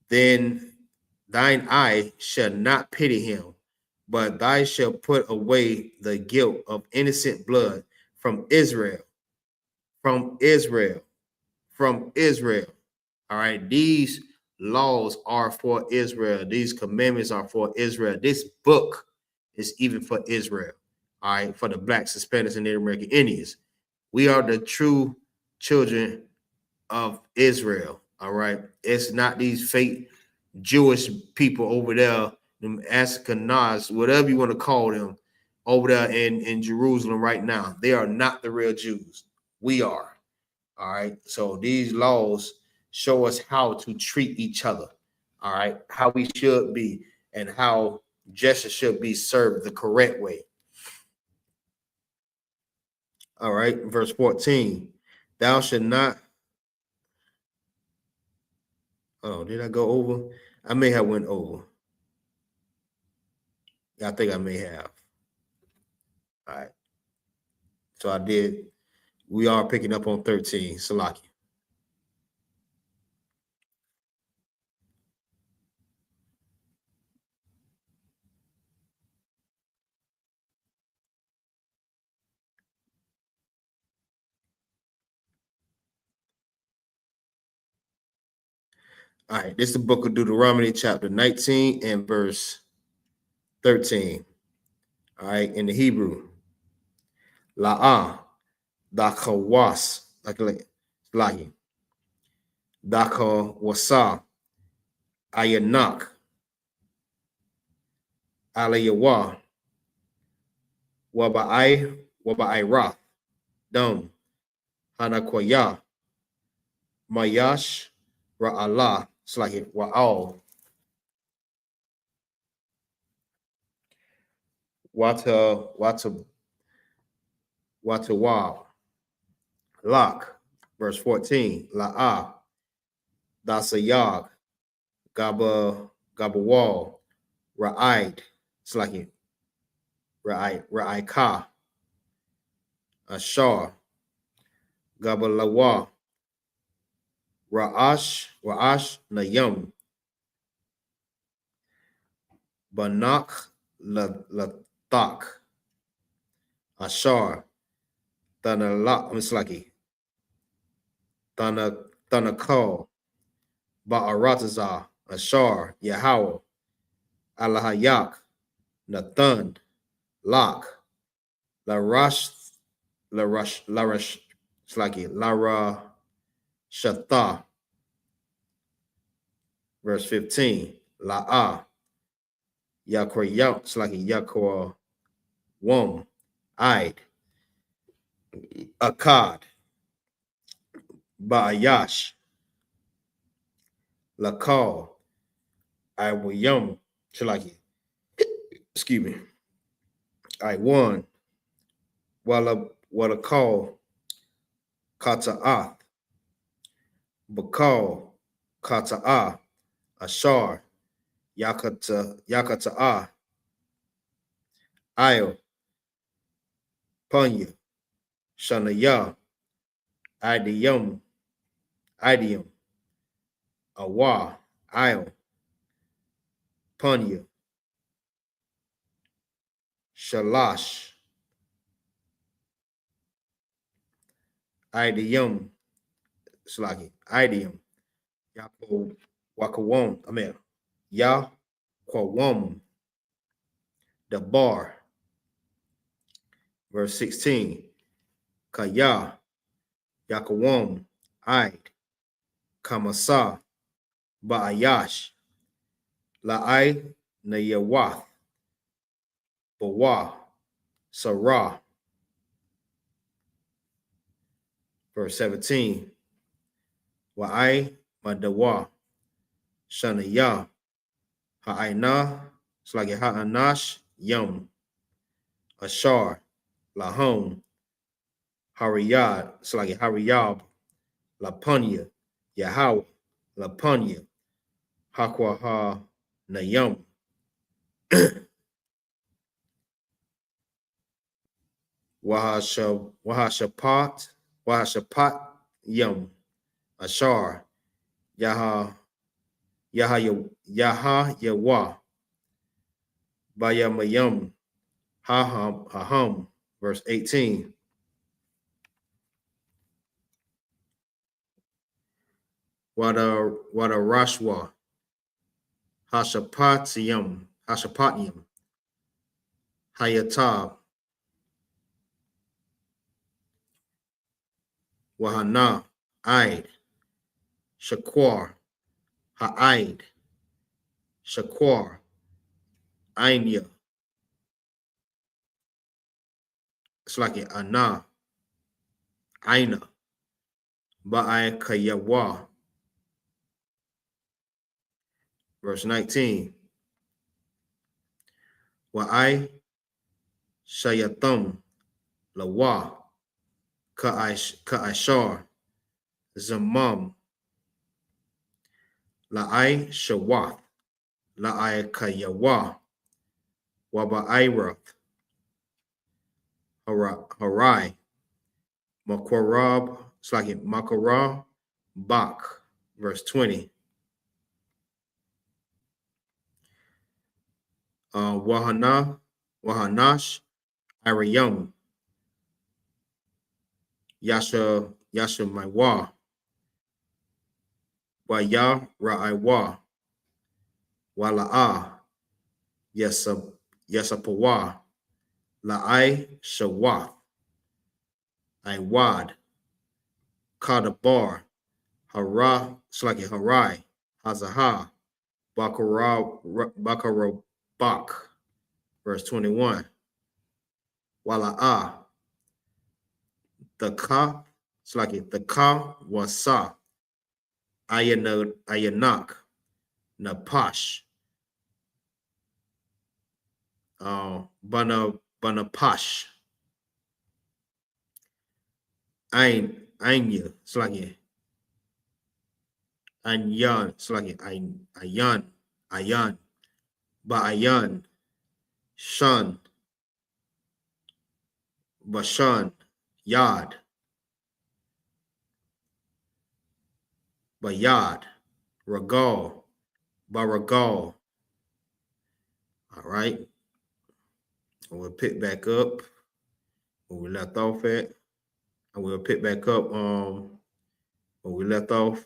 Then thine eye shall not pity him, but thou shalt put away the guilt of innocent blood from Israel. From Israel. From Israel. All right. These laws are for Israel. These commandments are for Israel. This book is even for Israel. All right. For the Blacks, Hispanics, and Native American Indians. We are the true children of Israel. All right. It's not these fake Jewish people over there, them Ashkenaz, whatever you want to call them, over there in Jerusalem right now. They are not the real Jews. We are. All right. So these laws show us how to treat each other. All right. How we should be and how justice should be served the correct way. All right. Verse 14. Thou shalt not. Oh, did I go over? I may have went over. I think I may have. All right. So I did. We are picking up on 13. Salaki. All right. This is the book of Deuteronomy, chapter 19 and verse 13. All right. In the Hebrew. La'ah. Dakawas. Like Daka wasa. Ayanak. Alayawa. Waba'ai Ra. Dum. Hanakwaya. Mayash. Ra'allah. It's like it. Wa'al. Watawa. Lak. Verse 14. La'ah. Dasayag. Gabawal. Ra'id. It's like it. Ra'ika. Ashar. Gabalawa. Ra'ash Nayam. Banak Latak. Ashar. Tanalak. It's like it. Thanakal, Ba'aratazar, Ashar, Yahweh, Alahayak, Nathan, Lak, Larash, it's like it, Lara Shatha, verse 15, La'ah, Yakoyam, it's like Yakor Wom, Id, Akkad, Ba'ayash, Lakal, Iwayum, Shalaki, excuse me, I won, Wala call, Kata'ath, Bakal, Kata'ah, Ashar, Yakata'ah, Io, Punya, Shanaya, Idiom, Awa, Io, Punya, Shalash, Idiom, Slaki, Idiom, Yako, Wakawom, Yaquawom, the bar, verse 16, Kaya, Yakawom, Id, Kamasa, Ba'ayash, La'ai, Nayawath, Bawa, Sarah, verse 17, Wa'ai, Madawa, Shanaya, Ha'aina, it's like Ha'anash, Yum, Ashar, Lahom, Hariyad, it's like Hariyab, Lapunya, Yahweh, Lapunya, Hakwaha, Nayum, Wahashapat, Yum, Ashar, Yaha, Bayamayum, Haham, verse 18. Wada Rashwa, Hashapatium, Hayatab, Wahanna, Id, Shaquar, Ha'id, Shaquar, Ainya, it's like it, Ana, Aina, Ba'ai Kayawa, verse 19. Wa'ai Shayatum, Lawa, Ka'ashar, Zamam, La'ai Shawath, La'ai Kayawa, Waba'irath, Harai, Makorab, it's like it, Makorab, Bak, verse 20. Wahanash, Arayum, Yasha Maiwa, Waya Ra'aiwa, Wala'a, Yesapawa, La'ai Shawath, Iwad, Kadabar, Hara, Slaki Harai, Hazaha, Bakarabak, verse 21. Wala'a, the Ka, Slaki, the Ka Wasa, Ayanak, Napash, Banapash, Anya, it's like Anyan, it's like Ayan, Ba'ayan, Shan, Bashan, Yad, Bayad, Ragal, Baragal. All right. And we'll pick back up where we left off at. And we'll pick back up where we left off.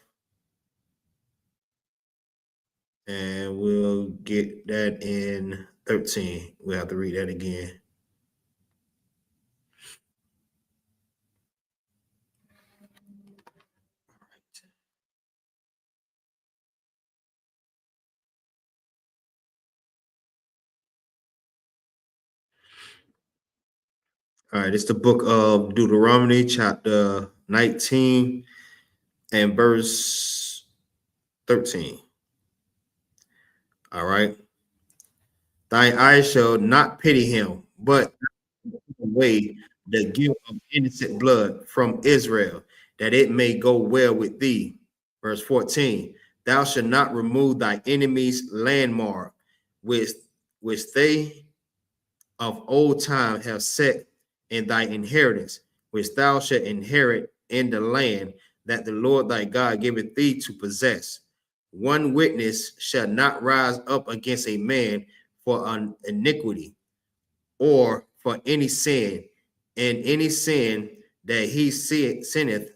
And we'll get that in 13. We'll have to read that again. All right, it's the book of Deuteronomy, chapter 19 and verse 13. All right. Thine eyes shall not pity him, but away the guilt of innocent blood from Israel, that it may go well with thee. Verse 14. Thou shalt not remove thy enemy's landmark, which they of old time have set in thy inheritance, which thou shalt inherit in the land that the Lord thy God giveth thee to possess. One witness shall not rise up against a man for an iniquity or for any sin, and any sin that he sinneth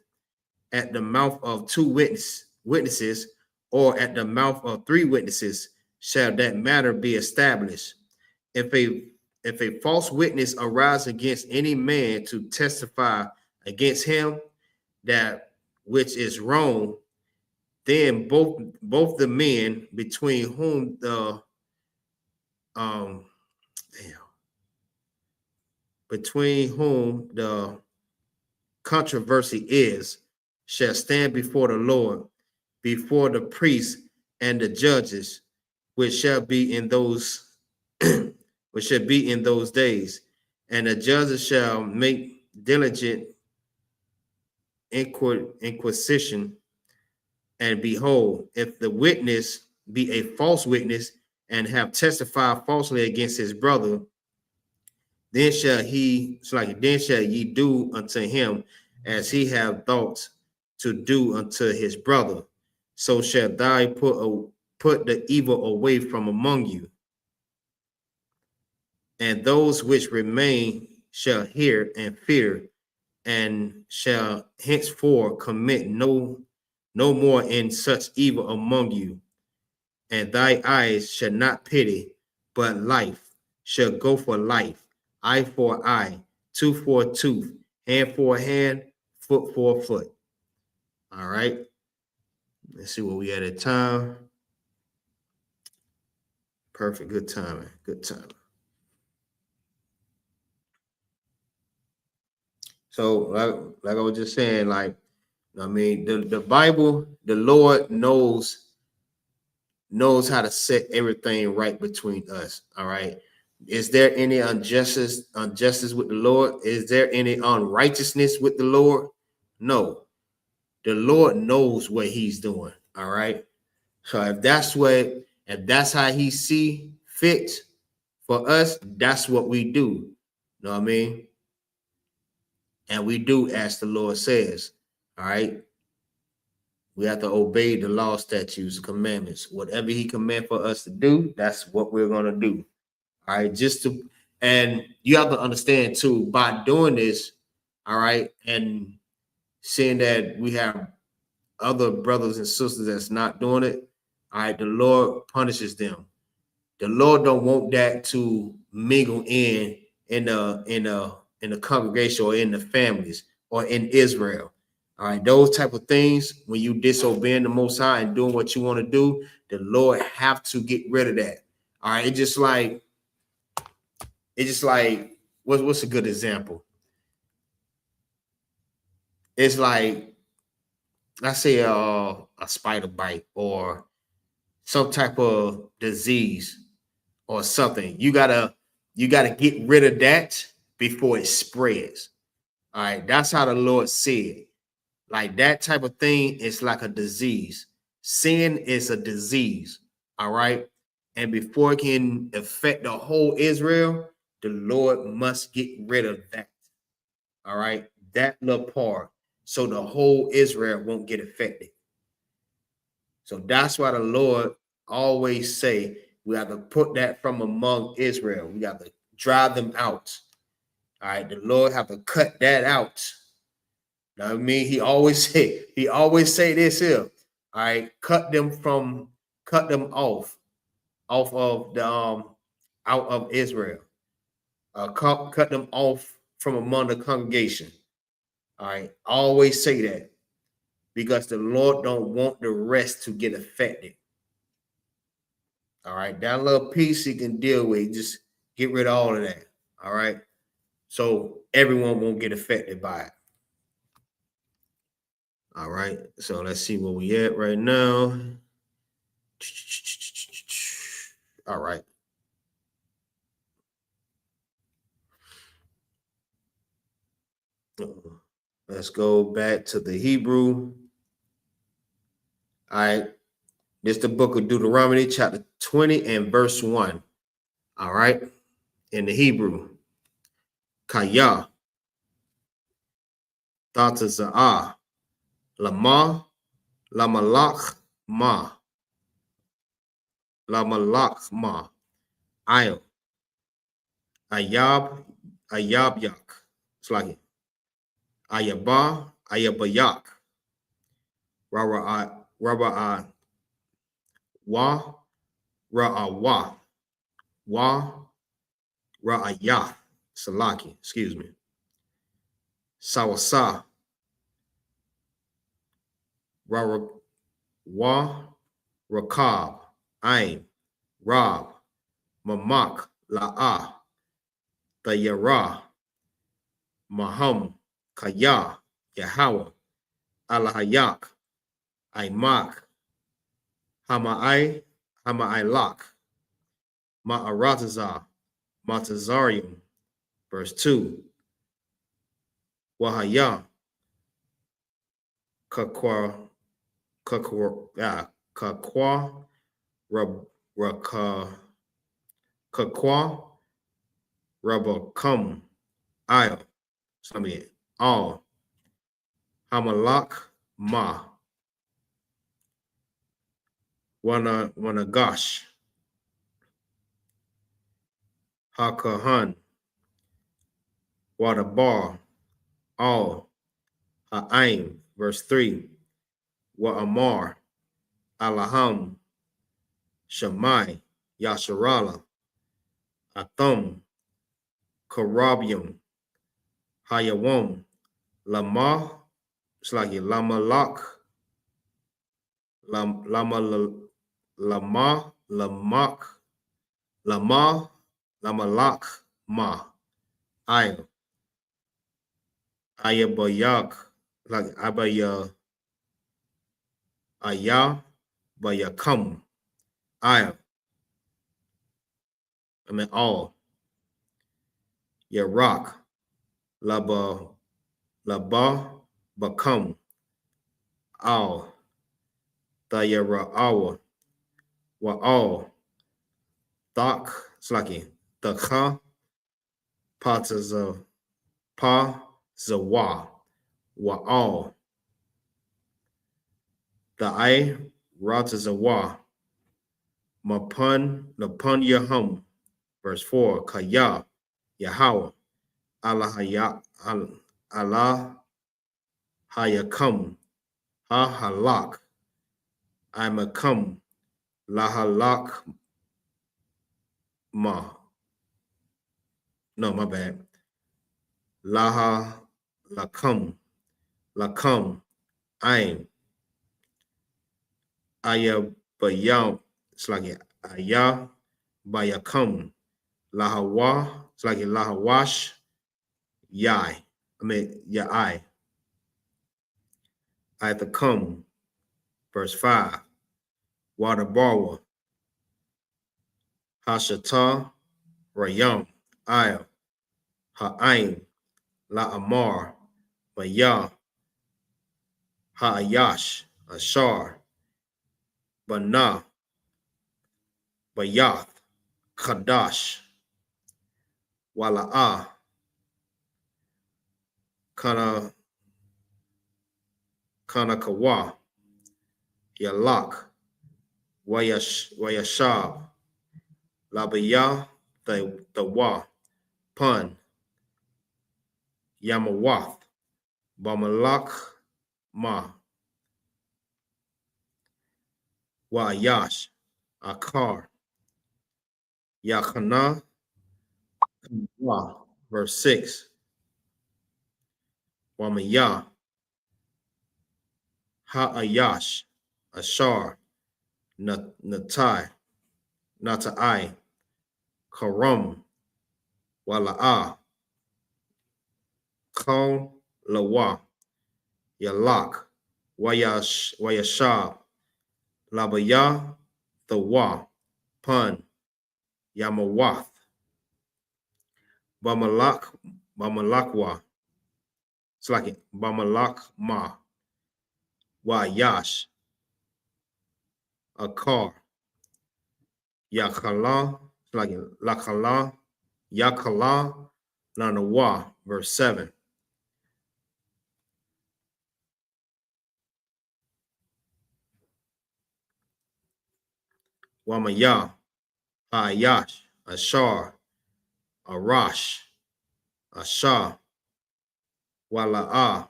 at the mouth of two witnesses or at the mouth of three witnesses shall that matter be established. If a false witness arise against any man to testify against him that which is wrong, then both the men between whom the controversy is shall stand before the Lord, before the priests and the judges, which shall be in those days, and the judges shall make diligent inquisition. And behold, if the witness be a false witness and have testified falsely against his brother, then shall ye do unto him as he have thought to do unto his brother. So shall thou put the evil away from among you. And those which remain shall hear and fear, and shall henceforth commit no more in such evil among you. And thy eyes shall not pity, but life shall go for life, eye for eye, tooth for tooth, hand for hand, foot for foot. All right. Let's see what we had at time. Perfect. Good timing. Good timing. So, like I was just saying, like, I mean, the Bible, the Lord knows how to set everything right between us. All right. Is there any injustice with the Lord? Is there any unrighteousness with the Lord? No. The Lord knows what he's doing. All right. So if that's how he see fit for us, that's what we do. You know what I mean? And we do as the Lord says. All right. We have to obey the law, statutes, commandments. Whatever he command for us to do, that's what we're going to do. All right. And you have to understand too, by doing this, all right, and seeing that we have other brothers and sisters that's not doing it, all right, the Lord punishes them. The Lord don't want that to mingle in the congregation or in the families or in Israel. All right, those type of things, when you disobeying the Most High and doing what you want to do, the Lord have to get rid of that. All right, it's just like what's a good example? It's like, let's say a spider bite or some type of disease or something. You gotta get rid of that before it spreads. All right, that's how the Lord said. Like that type of thing is like a disease. Sin is a disease. All right. And before it can affect the whole Israel, the Lord must get rid of that. All right. That little part. So the whole Israel won't get affected. So that's why the Lord always say we have to put that from among Israel. We have to drive them out. All right. The Lord have to cut that out. I mean, he always say this here. All right, cut them off of the out of Israel. Cut them off from among the congregation. All right, always say that because the Lord don't want the rest to get affected. All right, that little piece he can deal with. Just get rid of all of that. All right, so everyone won't get affected by it. All right, so let's see where we at right now. All right. Let's go back to the Hebrew. All right. This is the book of Deuteronomy, chapter 20 and verse 1. All right. In the Hebrew. Kaya. Tataza'ah. Lama. Lamalach ma. Lamalach ma. Ayel. Ayab. Ayabyak. It's like it. Ayaba. Ayabayak. Raba'a. Wa. Ra'awa. Wa. Ra'ayah. Salaki. Excuse me. Sawasa. Wa. Rakab. Ain. Rab. Mamak. La'ah. Tayara. Maham. Kaya. Yahweh. Alahayak. Aimak. Hama'ai. Hama'ilak. Ma'aratazah. Matazarium. Verse 2. Wahaya. Kakwa. Kakwa. Kakwa. Rabakam. Ayah. Something. All. Hamalak. Ma. Wanagash. Hakahan. Wadabar. All. Ha'aim. Verse 3. Wa'amar. Alaham. Shammai. Yasharala. Atham. Karabium. Hayawam. Lama. It's like Lamalak. Lama. Lamalak. Ma. Ayah. Ayabayak. Like Abaya. Ayah. Bayakam. Ayah. I mean all. Yarak. Laba. Bakam. All. Tayara awa. Wa all. Thak. It's like Takha. Pataza. Pa. Zawa. Wa all. Ta'ai. Ratazawa. Mapun. Lapun Yahum. Verse 4. Kaya. Yahweh. Allah Hayakam. Ha halak. Imakam. Lahalak ma. No, my bad. Laha lakam. Lakam. Aim. Ayabayam. It's like Ayah Bayakam. Lahawa. It's like Lahawash. Yai. I mean Yai. Ayathakam. Verse 5. Wadabawa. Hashata. Rayam. Ayah. Ha'ain. La'amar. Bayah. Ha'ayash. Ashar. Bana. Bayath. Kadash. Wala'ah. Kanakawa. Yalak. Wayashab. Labaya. The wa. Pun. Yamawath. Bamalak Ma, Wayash, Akar, YAHANNA, verse 6, Wamayah, Ha'ayash, Ashar, Natai, Karam, Wala'ah, Kal, Lawa, Yalak, Wayashab, Labaya, Thawa, Pun, Yamawath, Bamalakwa, it's like it, Bamalak Ma, Wayash, Akar, Yakala, it's like it, Lakala, Yakala, Lanawa, verse 7. Wamaya, Ayash, Ashar, Arash, Asha, Wala'ah,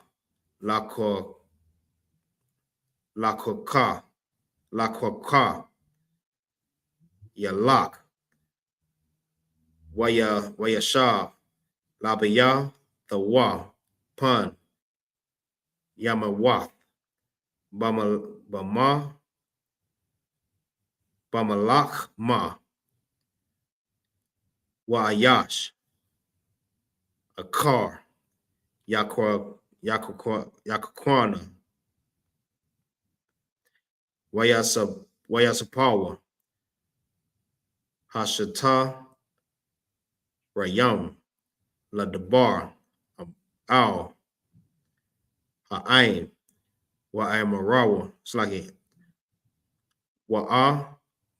Lakoka, Yalak, Wayashab, Labaya, Thawa, Pun, Yamawath, Bamalak Ma, Waayash, Akar, Yakukwana, Wayasapawa, Hashata, Rayam, Ladabar, Al, Ha'ain, Wa'amarawa, it's like it, Wa'a,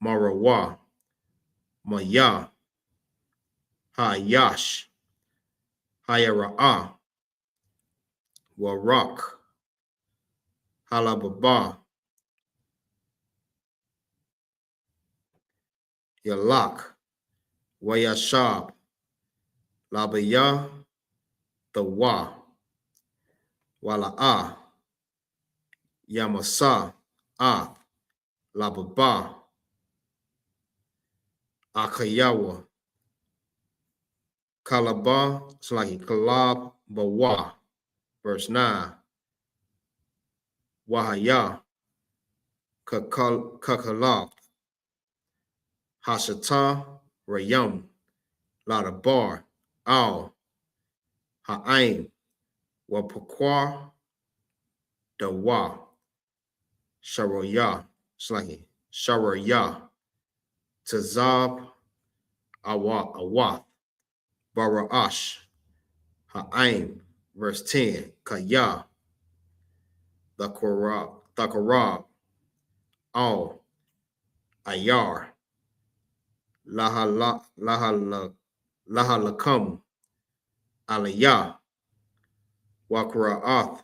Marawa, Maya, Hayash, Hayara'a, Warak, Halababa, Yalak, Wayashab, Labaya, Thawa, Wala'ah, Yamasa, Lababa, Akayawa, Kalaba, it's like Kalab Bawa, verse 9, Wahaya, Kakalab, Hashata, Rayam, Ladabar, Al, Ha'ain, Wapakwa, Dawa, Sharoya, it's like Sharoya, Tazab, Awath, Bara'ash, Ha'ain, verse 10, Kaya, Thakarab, Al, Ayar, Lahalakam, Aliyah, Wakra'ath,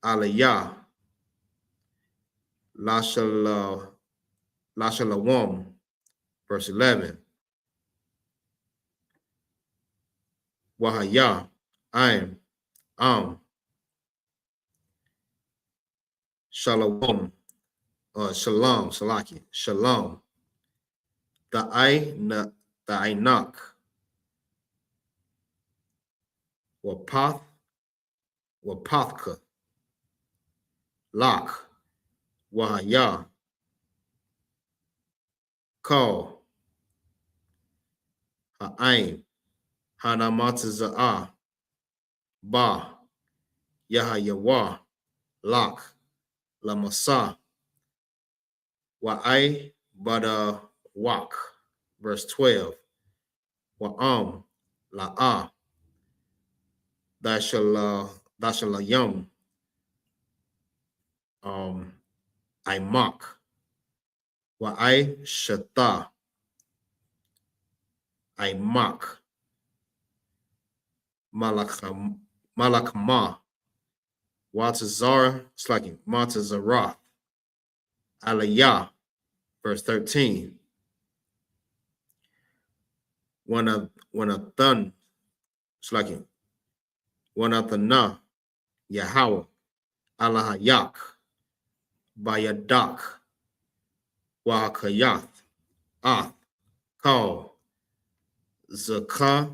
Aliyah, Lashalawam, verse 11, Wahaya, Am, Shalom, Shalom, Salaki, Shalom, the Ainak, Wapathka, Lak, Wahaya, Kal, Ha'ain, Hanamataza'ah, Ba, Yahayawa, Lak, Lamasa, Wa'ai, Bada, Wak, verse 12, Wa'am, La'ah, Dashalayam, Imak, Wa'ai, Shata, Imak, Malakma, Watazar, it's like Matazarath, Aliyah, verse 13, Wanathan, it's like Wanathana, Yahweh, Alahayak, Bayadak, Wakayath, Ath, Kal, Zakah,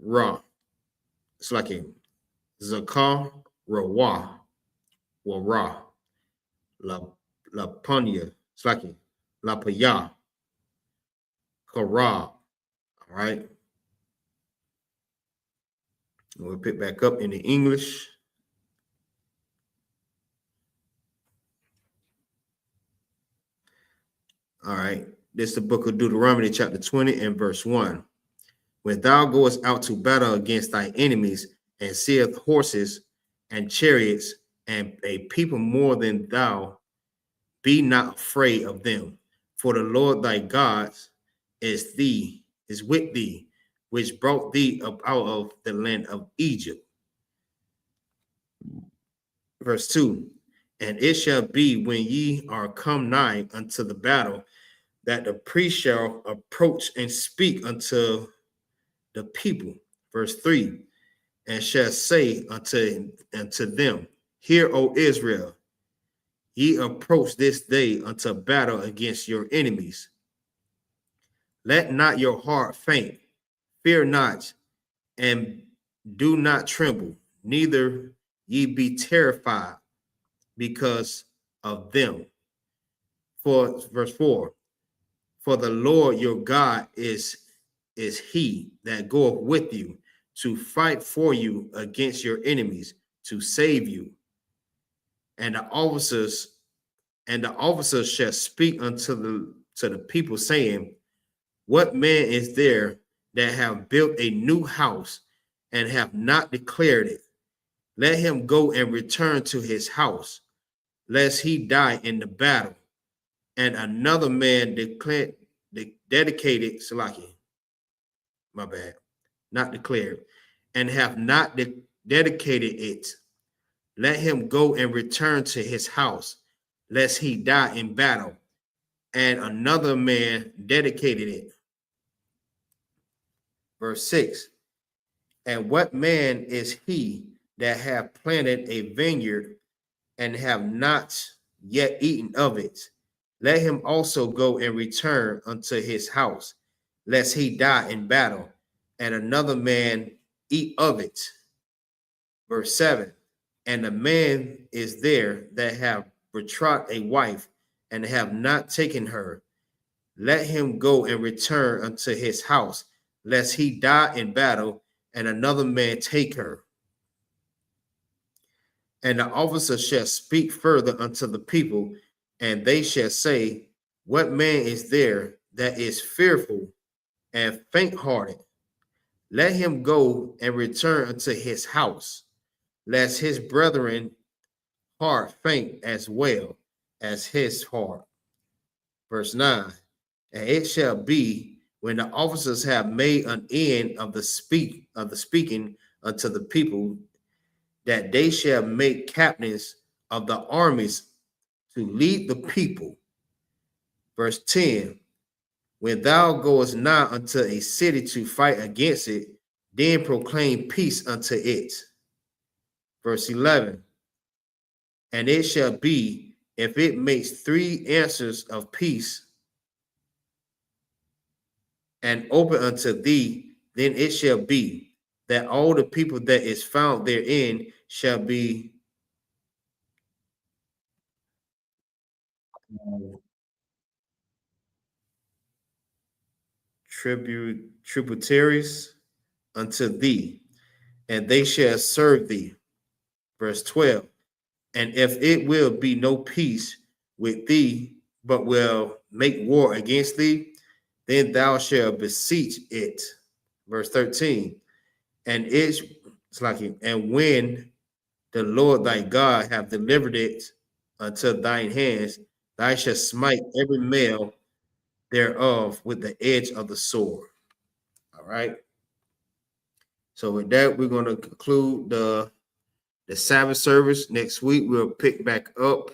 Ra. It's like a Zakah, Rawa, Wara, Lapunya. It's like a Lapaya, Kara. All right. We'll pick back up in the English. All right. This is the book of Deuteronomy, chapter 20 and verse 1. When thou goest out to battle against thy enemies, and seest horses and chariots and a people more than thou, be not afraid of them. For the Lord thy God is with thee, which brought thee up out of the land of Egypt. Verse 2. And it shall be when ye are come nigh unto the battle, that the priest shall approach and speak unto the people. Verse 3. And shall say unto them, Hear, O Israel, ye approach this day unto battle against your enemies. Let not your heart faint, fear not, and do not tremble, neither ye be terrified because of them. For verse 4, for the Lord your God is he that goeth with you to fight for you against your enemies, to save you. And the officers shall speak unto the people, saying, What man is there that have built a new house and have not declared it? Let him go and return to his house, lest he die in the battle. And another man dedicated, Salaki, my bad, not declared, and have not dedicated it. Let him go and return to his house, lest he die in battle. And another man dedicated it. Verse 6. And what man is he that have planted a vineyard and have not yet eaten of it? Let him also go and return unto his house, lest he die in battle, and another man eat of it. Verse 7. And a man is there that have betrothed a wife and have not taken her. Let him go and return unto his house, lest he die in battle, and another man take her. And the officer shall speak further unto the people, and they shall say, What man is there that is fearful and faint-hearted? Let him go and return unto his house, lest his brethren heart faint as well as his heart. Verse 9. And it shall be when the officers have made an end of the speaking unto the people, that they shall make captains of the armies to lead the people. Verse 10. When thou goest nigh unto a city to fight against it, then proclaim peace unto it. Verse 11. And it shall be, if it makes 3 answers of peace and open unto thee, then it shall be that all the people that is found therein shall be tributaries unto thee, and they shall serve thee. Verse 12. And if it will be no peace with thee, but will make war against thee, then thou shalt beseech it. Verse 13. And it's like, and when the Lord thy God have delivered it unto thine hands, thou shalt smite every male thereof with the edge of the sword. All right. So with that, we're going to conclude the Sabbath service. Next week, we'll pick back up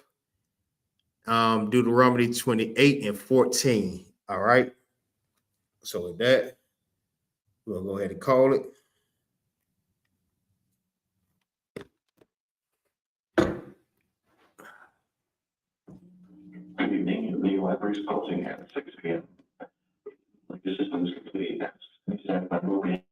Deuteronomy 28 and 14. All right. So with that, we'll go ahead and call it. libraries closing at 6 p.m. The system is complete. Except by moving.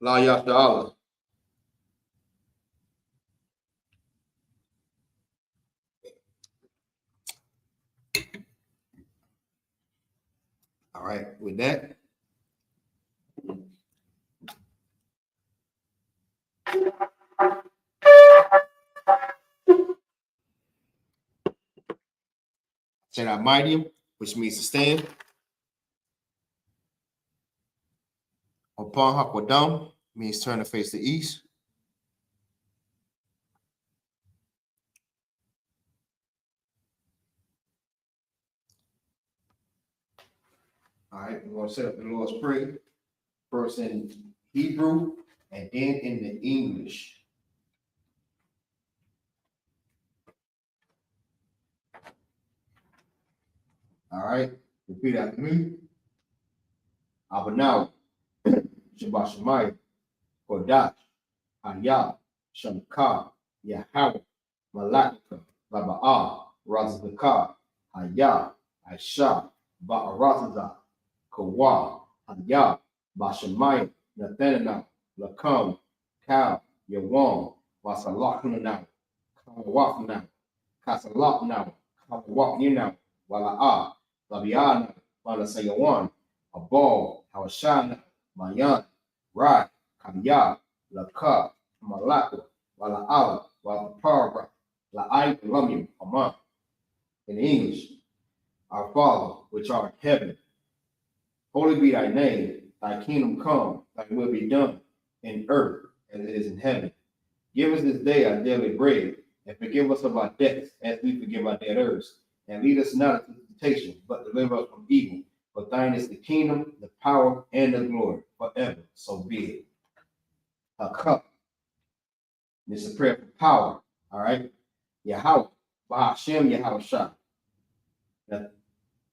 La Yashala. All right, with that. Said I mighty, which means to stand. Upon Hakwadam means turn to face the east. All right, we're going to set up the Lord's Prayer, first in Hebrew and then in the English. All right, repeat after me. Abanaw, Shabbat Shemayim, Kodash, I.S.U.P.K, Yahweh, Malakika, Laba'ah, Razakah, I.S.U.P.K, Ba'arazazah, Kawa, Hayah, Bashamayim, Nathanana, Lakam, Kal, Yawam, Wasalakuna, Kawafna, Kasalakna, Kawafnina, Wala'ah, Labiana, Walasayawan, Abal, Hawashana, Mayan, Rai, Kamya, Laka, Malaka, Wala'ala, Walapara, La'ai, Lumim, Aman. In English, our Father, which art in heaven, holy be thy name, thy kingdom come, thy will be done in earth as it is in heaven. Give us this day our daily bread, and forgive us of our debts as we forgive our debtors. And lead us not into temptation, but deliver us from evil. For thine is the kingdom, the power, and the glory forever. So be it. A cup. This is a prayer for power. All right. Yahweh, Bahashem Yahweh Shah.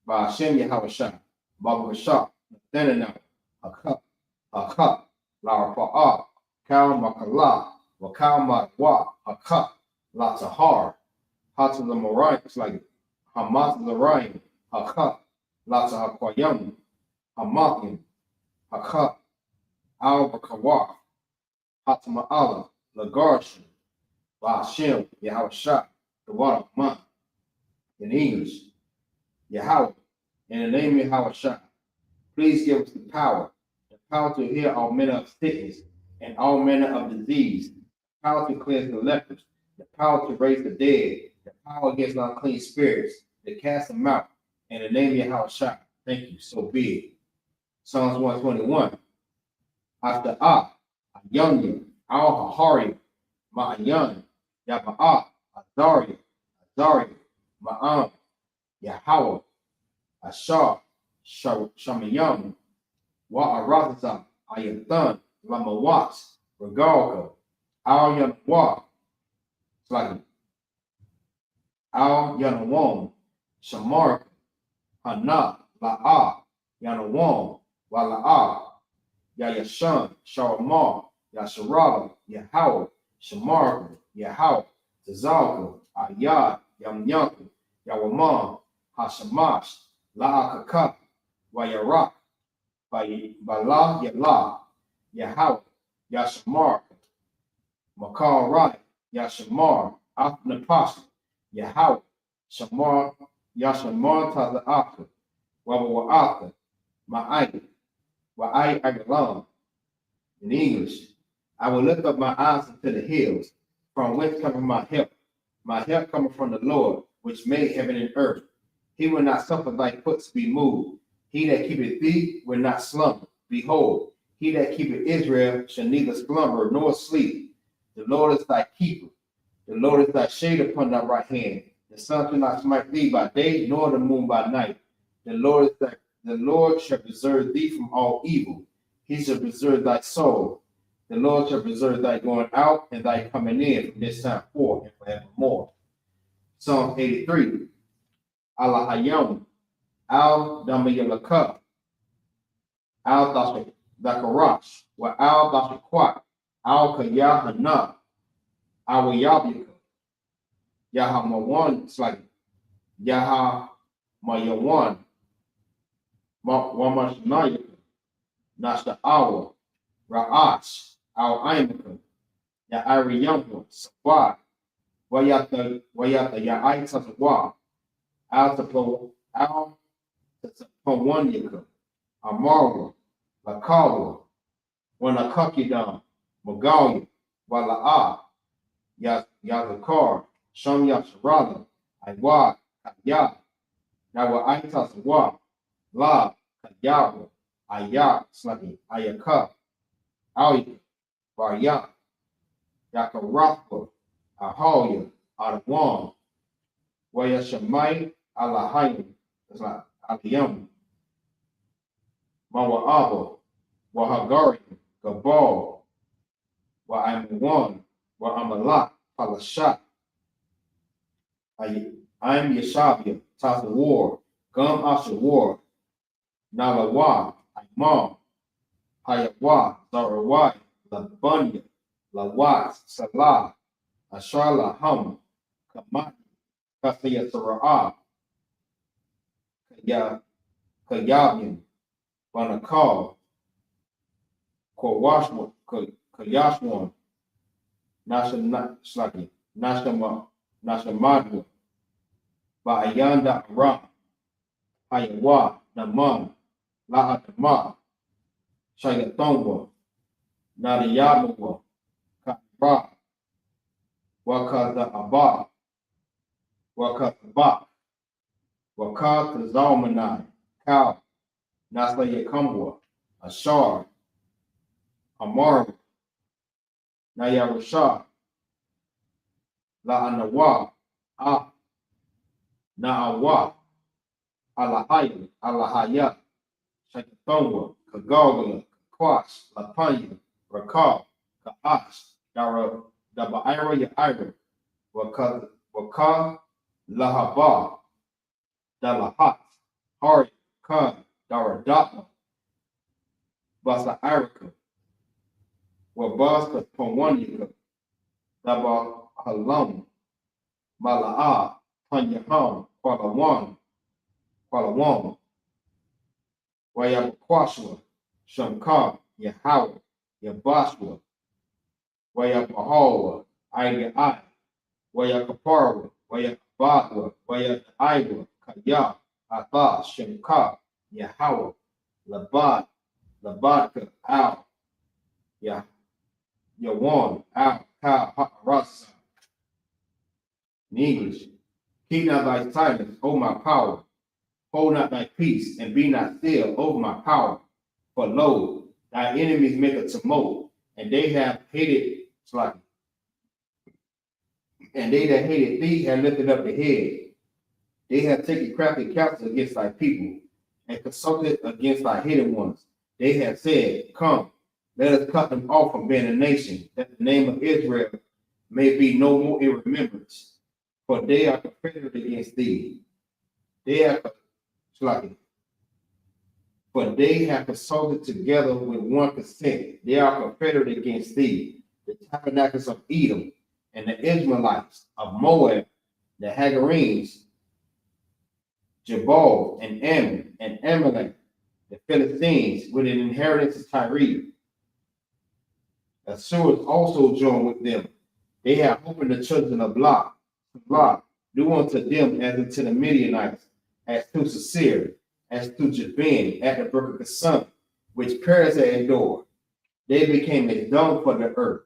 Bahashem Yahweh Shah. Baba Shah. Nathanana. A cup. La Rafa'ah. Kal Makala. Wakal Matwa. A cup. La Tahar. Hata the Morai. It's like Hamat the Ryan. A cup. La Tahakwayam. Hamakim. A cup. Al Bakawah. Hata Ma'ala. Lagarshi. Bahashem Yahweh Shah. The water of Man. In English, Yahweh, in the name of Yahweh Shah, please give us the power to heal all manner of sickness and all manner of disease, the power to cleanse the lepers, the power to raise the dead, the power against unclean spirits, to cast them out. In the name of Yahweh Shah, thank you, so be it. Psalms 121. After Ayanya, Al Hahari, Ma'ayan, Yaba'ah, Azaria, Ma'am, Yahweh, Ashar, Shamayam, Wa'arazazah, Ayathan, Lamawat, Regalka, Al Yanwa, Slagi, Al Yanawam, Shamarka, Hana, La'ah, Yanawam, Wala'ah, Yayashan, Sharamar, Yasharala, Yahweh, Shamarka, Yahweh, Tazalka, Ayad, Yamyanka, Yawamam, Hashamash, La'akaka, Wayarak, Bala Yala, Yahweh, Yashamar, Makal Rai, Yashamar, Afnapash, Yahweh, Shamar, Yashamar Taza'aka, Wawa'aka, Ma'ai, Wa'ai Agalam. In English, I will lift up my eyes into the hills, from whence cometh my help. My help cometh from the Lord, which made heaven and earth. He will not suffer thy foot to be moved. He that keepeth thee will not slumber. Behold, he that keepeth Israel shall neither slumber nor sleep. The Lord is thy keeper. The Lord is thy shade upon thy right hand. The sun shall not smite thee by day, nor the moon by night. The Lord shall preserve thee from all evil. He shall preserve thy soul. The Lord shall preserve thy going out and thy coming in from this time forth and forevermore. Psalm 83. Alahayam, Al Damayalaka, Al Dakarash, wa Al Dashakwat, Al Kayahana, Al YAHANNA, Yahamawan, it's like Yahamayawan, Wamashnaya, Nasta Awa, Ra'ash, Al Aimaka, Ya'ariyamwa, Sawad, Wayata Ya'aita Sawad, Al Tapawanyaka, Amara, Lakawa, Wanakakidan, Magalia, Wala'a, Yazakar, Sham Yasharala, Iwa, Kaya, Nawa Sawa, La, Kayawa, Aya, Slagi, Ayaka, Alia, Barya, Yakarathpa, Ahalia, Adawan, Wayashamai, Alahayim, it's like Aliyam, Mawa'aba, Wahagari, Gabal, Wa'amuwan, Wa'amalak, Palashat, I'm Yeshabia, Tasa War, Gum Asha War, Nalawa, Imam, Hayawa, Zarawai, Labunya, Lawat, Salah, Asharla Hum, Kamati, Kafia Sara'ah, Kayabin, Banakal, Kayashwan, Nashamaki, Nashamadwa, Ba'ayanda Aram, Hayawa, Naman, La'atama, Shayatonwa, Nadiyamawa, Kara, Wakata Abba, Wakata Wakata Zalmanai, Kal, Naslayakamwa, Ashar, Amar, Nayarashah, La'anawa, Na'awa, Alahaya, Shakatonwa, Kagogala, Kakwash, Lapanya, Rakal, Ka'ash, Daba'ira Ya'ira, Waka, Lahaba, Dalahat, Hari, Khan, Daradapa, Basa Arika, Wabasta Pawanyaka, Daba Halam, Mala'a, Panyaham, Kualawan, Wayabakwashwa, Shamkar, Yahawa, Yabashwa, Wayabahawa, Ayai, Wayakaparwa, Wayakabadwa, Wayakaiwa, Kaya, Aba, Shamkar, Yahawa, Labadka, Al, Yawan, Al, Ka, Rasa. In English, keep not thy silence, O my power. Hold not thy peace, and be not still over my power. For lo, thy enemies make a tumult, and they have hated Slaki. And they that hated thee have lifted up the head. They have taken crafty counsel against thy people, and consulted against thy hidden ones. They have said, come, let us cut them off from being a nation, that the name of Israel may be no more in remembrance. For they are confederate against thee. For they have consulted together with one consent. They are confederate against thee, the tabernacles of Edom, and the Israelites of Moab, the Hagarenes, Jabal, and Ammon, and Amalek, the Philistines, with an inheritance of Tyre. Assyrians also joined with them. They have opened the children of Lot. Do unto them as unto the Midianites, as to Sisera, as to Jabin at the brook of the sun, which Paris had endured. They became as dung for the earth.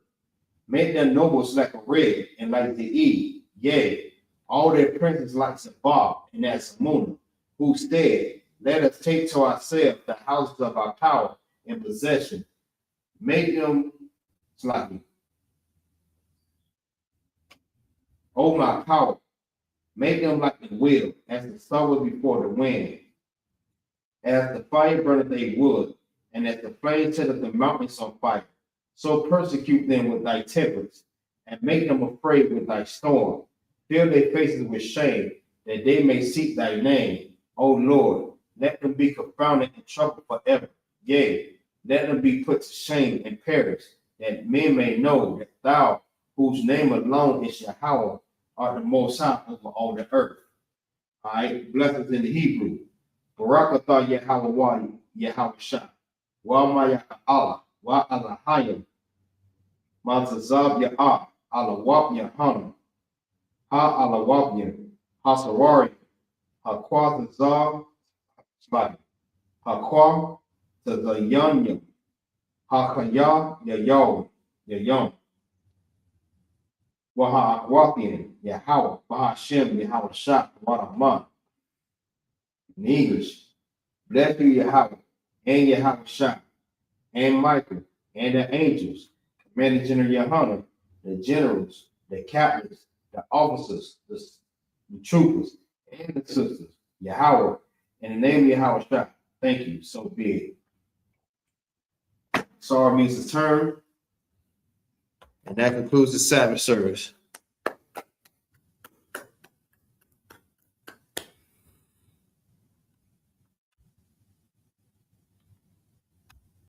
Made their nobles like a red and like the E, yea, all their princes like Sabbath and Asamuna, who said, let us take to ourselves the houses of our power and possession. Make them slightly. O my power, make them like the will, as the summer before the wind, as the fire burneth a wood, and as the flame setteth the mountains on fire. So persecute them with thy tempest, and make them afraid with thy storm. Fill their faces with shame, that they may seek thy name. O Lord, let them be confounded and troubled forever. Yea, let them be put to shame and perish, that men may know that thou, whose name alone is Yahweh, art the most high over all the earth. All right, blessings in the Hebrew. Barakatah Yahweh Yahweh Shah. Wa Maya Allah, Wa Alahayim. Mazazab Ya'ah, Alawab Yahanna. Ha Alawab Hasarari. Hakwa Zazab, Hakwa Zazayanya. Hakaya Yayom. Waha Akwapian, Yahweh, Bahashem, Yahweh Shah, Rahman. In English, bless you, Yahweh, and Yahweh Shah, and Michael, and the angels, Commander General Yahanna, the generals, the captains, the officers, the troopers, and the sisters, Yahweh, in the name of Yahweh Shah. Thank you, so be it. Sorry means to turn. And that concludes the Sabbath service.